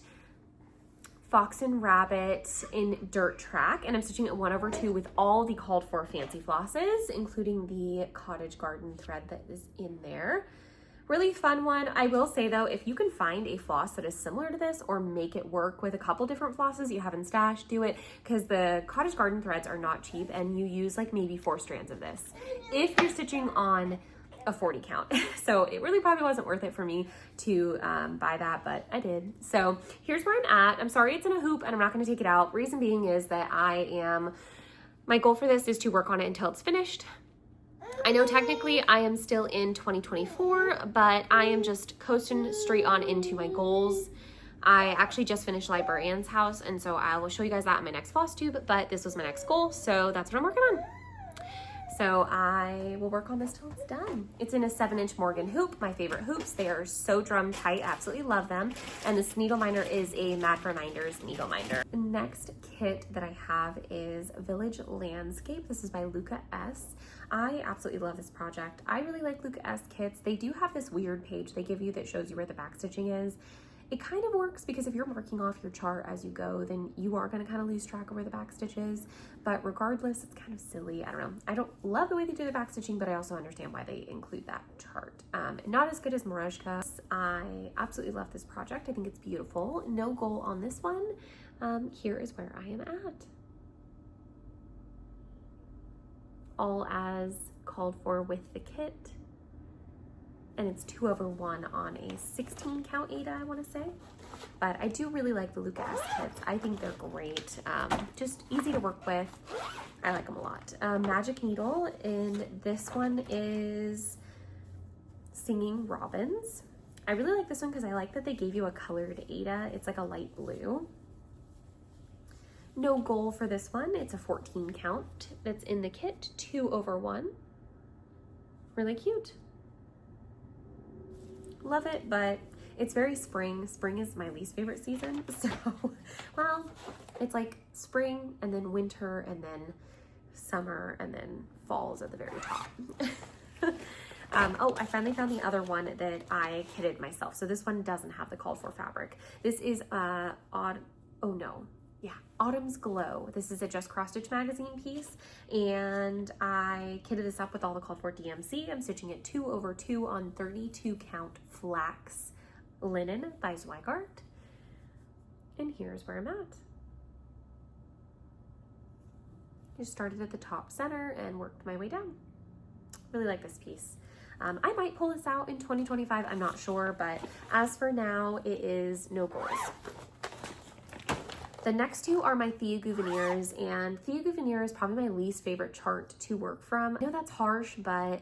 Speaker 1: Fox and Rabbit in Dirt Track, and I'm stitching it 1/2 with all the called for fancy flosses, including the Cottage garden thread that is in there. Really fun one. I will say though, if you can find a floss that is similar to this or make it work with a couple different flosses you have in stash, do it, because the Cottage garden threads are not cheap, and you use like maybe 4 strands of this. If you're stitching on a 40 count. So it really probably wasn't worth it for me to buy that, but I did. So here's where I'm at. I'm sorry it's in a hoop and I'm not going to take it out. Reason being is that my goal for this is to work on it until it's finished. I know technically I am still in 2024, but I am just coasting straight on into my goals. I actually just finished librarian's house, and so I will show you guys that in my next floss tube, but this was my next goal, so that's what I'm working on. So I will work on this till it's done. It's in a 7-inch Morgan hoop, my favorite hoops. They are so drum tight, absolutely love them. And this needle minder is a Mad for Minders needle minder. The next kit that I have is Village Landscape. This is by Luca S. I absolutely love this project. I really like Luca S kits. They do have this weird page they give you that shows you where the backstitching is. It kind of works because if you're marking off your chart as you go, then you are going to kind of lose track of where the back stitch is. But regardless, it's kind of silly. I don't know. I don't love the way they do the back stitching, but I also understand why they include that chart. Not as good as Mareshka. I absolutely love this project. I think it's beautiful. No goal on this one. Here is where I am at. All as called for with the kit. And it's 2/1 on a 16 count Ada, I want to say. But I do really like the Luca S kits. I think they're great. Just easy to work with. I like them a lot. Magic Needle, and this one is Singing Robins. I really like this one because I like that they gave you a colored Ada. It's like a light blue. No goal for this one. It's a 14 count that's in the kit, 2/1. Really cute. Love it, but it's very spring. Spring is my least favorite season. So, well, it's like spring and then winter and then summer and then falls at the very top. Oh, I finally found the other one that I kitted myself. So this one doesn't have the called for fabric. This is Autumn's Glow. This is a Just Cross Stitch magazine piece, and I kitted this up with all the called for DMC. I'm stitching it 2/2 on 32 count flax linen by Zweigart. And here's where I'm at. Just started at the top center and worked my way down. Really like this piece. I might pull this out in 2025, I'm not sure, but as for now, it is no goals. The next two are my Thiagu veneers, and Thiagu veneer is probably my least favorite chart to work from. I know that's harsh, but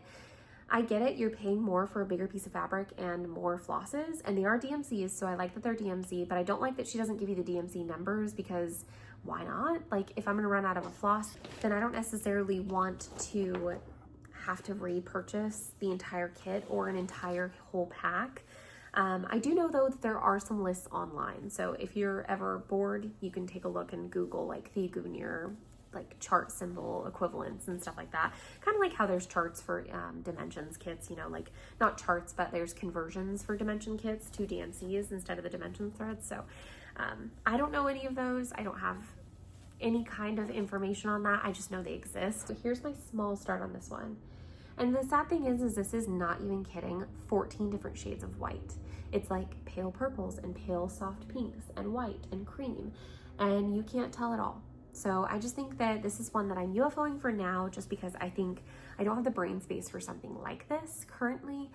Speaker 1: I get it. You're paying more for a bigger piece of fabric and more flosses, and they are DMCs, so I like that they're DMC, but I don't like that she doesn't give you the DMC numbers because why not? Like, if I'm gonna run out of a floss, then I don't necessarily want to have to repurchase the entire kit or an entire whole pack. I do know though that there are some lists online, so if you're ever bored, you can take a look and Google like Thiagu veneer, like chart symbol equivalents and stuff like that. Kind of like how there's charts for dimensions kits, you know, like not charts, but there's conversions for dimension kits to DMCs instead of the dimension threads. So I don't know any of those. I don't have any kind of information on that. I just know they exist. So here's my small start on this one. And the sad thing is this is not even kidding 14 different shades of white. It's like pale purples and pale soft pinks and white and cream, and you can't tell at all. So I just think that this is one that I'm UFOing for now, just because I think I don't have the brain space for something like this currently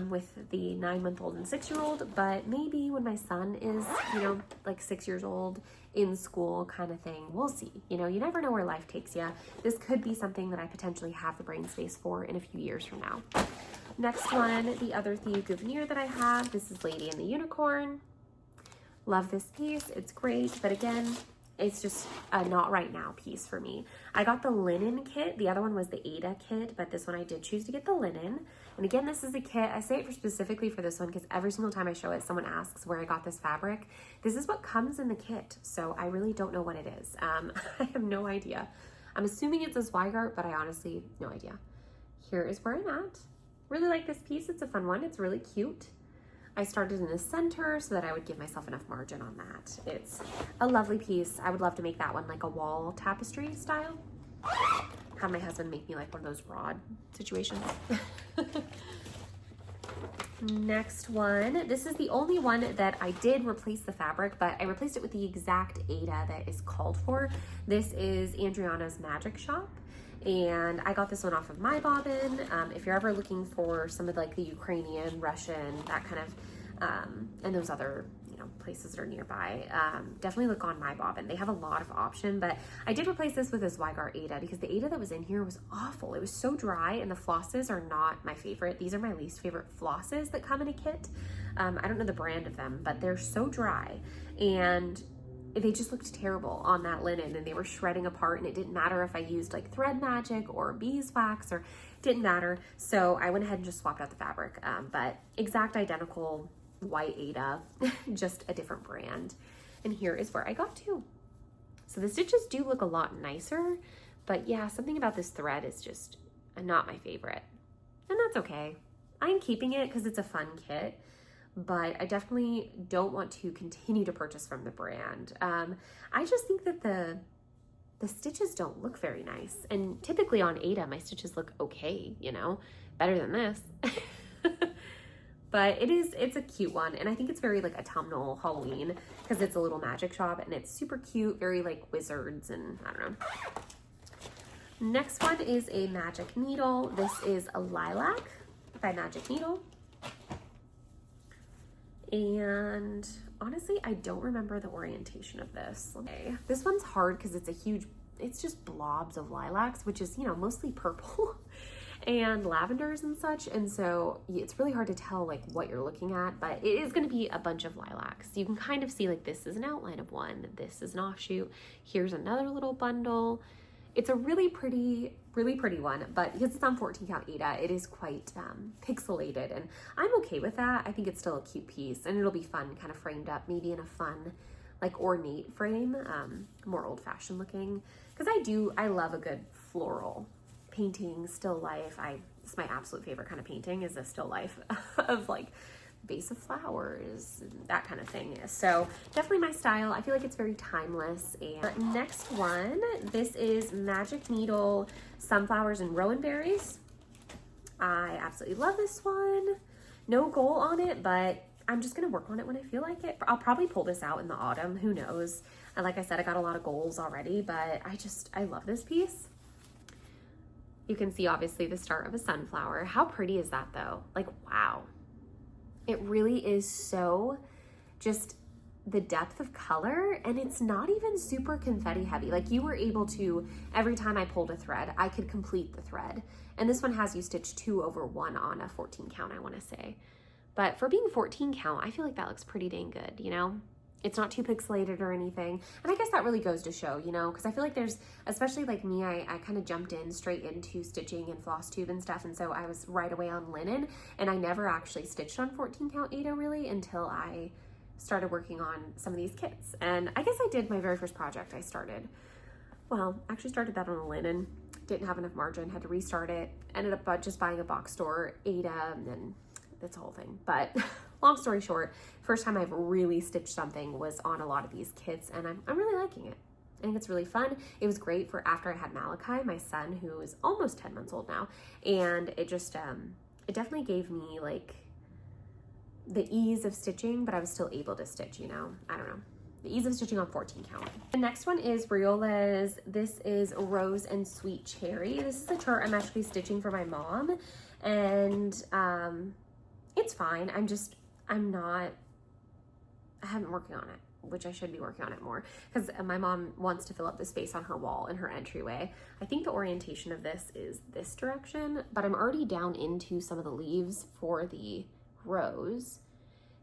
Speaker 1: with the 9-month-old and 6-year-old, but maybe when my son is, you know, like 6 years old in school kind of thing, we'll see. You know, you never know where life takes you. This could be something that I potentially have the brain space for in a few years from now. Next one, the other Thiagu veneer that I have, this is Lady and the Unicorn. Love this piece, it's great, but again, it's just a not right now piece for me. I got the linen kit. The other one was the Ada kit, but this one I did choose to get the linen. And again, this is a kit. I say it specifically for this one because every single time I show it, someone asks where I got this fabric. This is what comes in the kit, so I really don't know what it is. I have no idea. I'm assuming it's a Zweigart, but I honestly no idea. Here is where I'm at. Really like this piece. It's a fun one. It's really cute. I started in the center so that I would give myself enough margin on that. It's a lovely piece. I would love to make that one like a wall tapestry style. Have my husband make me like one of those rod situations. Next one. This is the only one that I did replace the fabric, but I replaced it with the exact Ada that is called for. This is Andriana's Magic Shop. And I got this one off of My Bobbin. If you're ever looking for some of like the Ukrainian, Russian, that kind of, and those other, you know, places that are nearby, definitely look on My Bobbin. They have a lot of option, but I did replace this with a Zweigart Ada because the Ada that was in here was awful. It was so dry, and the flosses are not my favorite. These are my least favorite flosses that come in a kit. I don't know the brand of them, but they're so dry, and they just looked terrible on that linen, and they were shredding apart, and it didn't matter if I used like thread magic or beeswax, or didn't matter. So I went ahead and just swapped out the fabric, but exact identical white Ada, just a different brand. And here is where I got to. So the stitches do look a lot nicer, but yeah, something about this thread is just not my favorite, and that's okay. I'm keeping it because it's a fun kit, but I definitely don't want to continue to purchase from the brand. I just think that the stitches don't look very nice. And typically on Ada, my stitches look okay, you know, better than this. But it's a cute one. And I think it's very like autumnal Halloween because it's a little magic shop, and it's super cute, very like wizards, and I don't know. Next one is a magic needle. This is a lilac by Magic Needle. And honestly, I don't remember the orientation of this. Okay. This one's hard because it's just blobs of lilacs, which is, you know, mostly purple and lavenders and such. And so it's really hard to tell like what you're looking at, but it is going to be a bunch of lilacs. You can kind of see like this is an outline of one. This is an offshoot. Here's another little bundle. It's a really pretty one, but because it's on 14 count Ada, it is quite pixelated, and I'm okay with that. I think it's still a cute piece, and it'll be fun kind of framed up, maybe in a fun, like ornate frame, more old fashioned looking. Because I love a good floral painting, still life. It's my absolute favorite kind of painting is a still life of like vase of flowers, that kind of thing. So definitely my style. I feel like it's very timeless. And next one, this is Magic Needle Sunflowers and Rowan Berries. I absolutely love this one. No goal on it, but I'm just gonna work on it when I feel like it. I'll probably pull this out in the autumn, who knows. And like I said, I got a lot of goals already, but I love this piece. You can see obviously the start of a sunflower. How pretty is that though? Like, wow. It really is so just the depth of color, and it's not even super confetti heavy. Like you were able to, every time I pulled a thread, I could complete the thread. And this one has you stitch 2 over 1 on a 14 count, I want to say. But for being 14 count, I feel like that looks pretty dang good, you know? It's not too pixelated or anything. And I guess that really goes to show, you know, because I feel like there's, especially like me, I kind of jumped in straight into stitching and floss tube and stuff. And so I was right away on linen, and I never actually stitched on 14 count Ada really until I started working on some of these kits. And I guess I did my very first project I started. Well, actually started that on a linen, didn't have enough margin, had to restart it, ended up just buying a box store Ada, and then that's the whole thing. But long story short, first time I've really stitched something was on a lot of these kits, and I'm really liking it. I think it's really fun. It was great for after I had Malachi, my son, who is almost 10 months old now, and it just, it definitely gave me like the ease of stitching, but I was still able to stitch, you know, I don't know. The ease of stitching on 14 count. The next one is Riola's. This is Rose and Sweet Cherry. This is a chart I'm actually stitching for my mom, and it's fine. I haven't been working on it, which I should be working on it more, because my mom wants to fill up the space on her wall in her entryway. I think the orientation of this is this direction, but I'm already down into some of the leaves for the rose.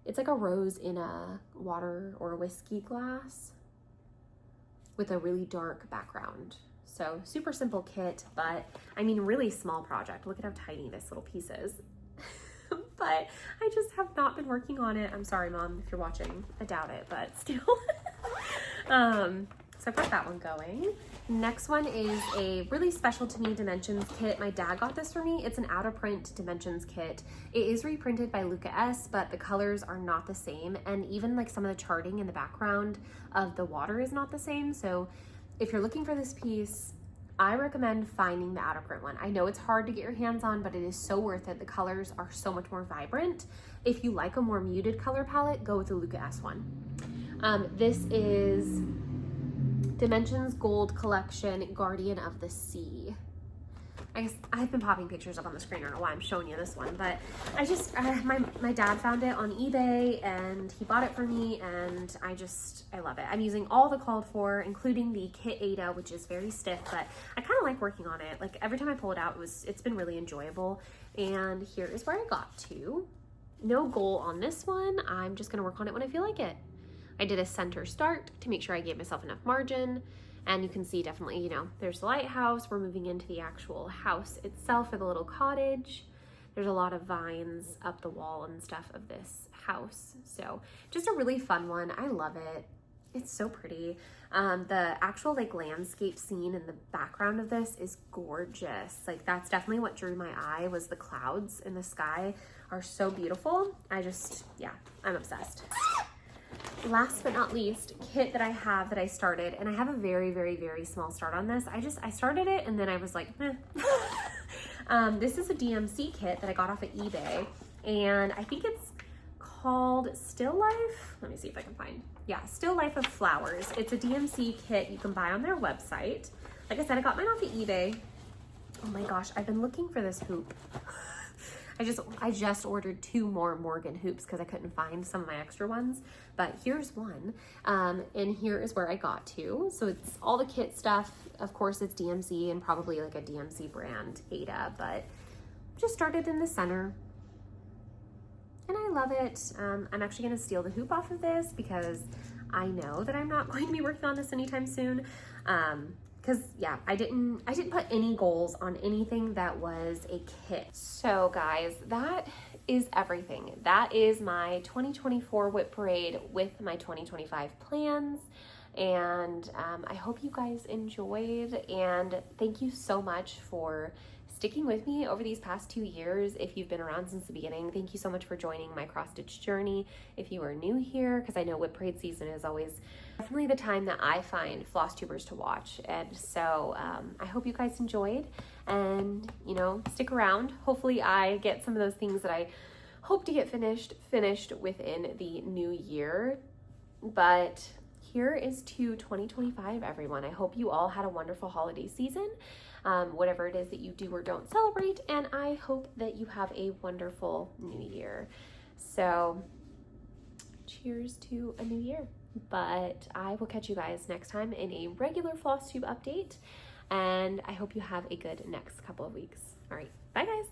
Speaker 1: It's like a rose in a water or a whiskey glass with a really dark background. So super simple kit, but I mean, really small project. Look at how tiny this little piece is. But I just have not been working on it. I'm sorry, Mom, if you're watching. I doubt it, but still. So I've got that one going. Next one is a really special to me dimensions kit. My dad got this for me. It's an out of print dimensions kit. It is reprinted by Luca S, but the colors are not the same. And even like some of the charting in the background of the water is not the same. So if you're looking for this piece, I recommend finding the out of print one. I know it's hard to get your hands on, but it is so worth it. The colors are so much more vibrant. If you like a more muted color palette, go with the Luca S one. This is Dimensions Gold Collection Guardian of the Sea. I guess I've been popping pictures up on the screen. I don't know why I'm showing you this one, but I just, my dad found it on eBay and he bought it for me, and I love it. I'm using all the called for, including the kit Ada, which is very stiff, but I kind of like working on it. Like every time I pull it out, it's been really enjoyable. And here is where I got to. No goal on this one. I'm just gonna work on it when I feel like it. I did a center start to make sure I gave myself enough margin. And you can see definitely, you know, there's the lighthouse. We're moving into the actual house itself, or the little cottage. There's a lot of vines up the wall and stuff of this house. So just a really fun one. I love it. It's so pretty. The actual like landscape scene in the background of this is gorgeous. Like that's definitely what drew my eye, was the clouds in the sky are so beautiful. Yeah, I'm obsessed. Last but not least, kit that I have that I started, and I have a very, very, very small start on this. I started it and then I was like, eh. This is a DMC kit that I got off of eBay, and I think it's called Still Life. Let me see if I can find. Yeah, Still Life of Flowers. It's a DMC kit you can buy on their website. Like I said, I got mine off of eBay. Oh my gosh, I've been looking for this hoop. I just ordered 2 more Morgan hoops because I couldn't find some of my extra ones, but here's one. And here is where I got to. So it's all the kit stuff. Of course, it's DMC and probably like a DMC brand Ada, but just started in the center. And I love it. I'm actually gonna steal the hoop off of this because I know that I'm not going to be working on this anytime soon. Because yeah, I didn't put any goals on anything that was a kit. So guys, that is everything. That is my 2024 WIP parade with my 2025 plans. And I hope you guys enjoyed, and thank you so much for sticking with me over these past 2 years. If you've been around since the beginning, thank you so much for joining my cross stitch journey. If you are new here, because I know WIP parade season is always definitely the time that I find floss tubers to watch. And so I hope you guys enjoyed, and you know, stick around. Hopefully I get some of those things that I hope to get finished within the new year. But here is to 2025, everyone. I hope you all had a wonderful holiday season, whatever it is that you do or don't celebrate, and I hope that you have a wonderful new year. So cheers to a new year. But I will catch you guys next time in a regular floss tube update, and I hope you have a good next couple of weeks. All right, bye guys.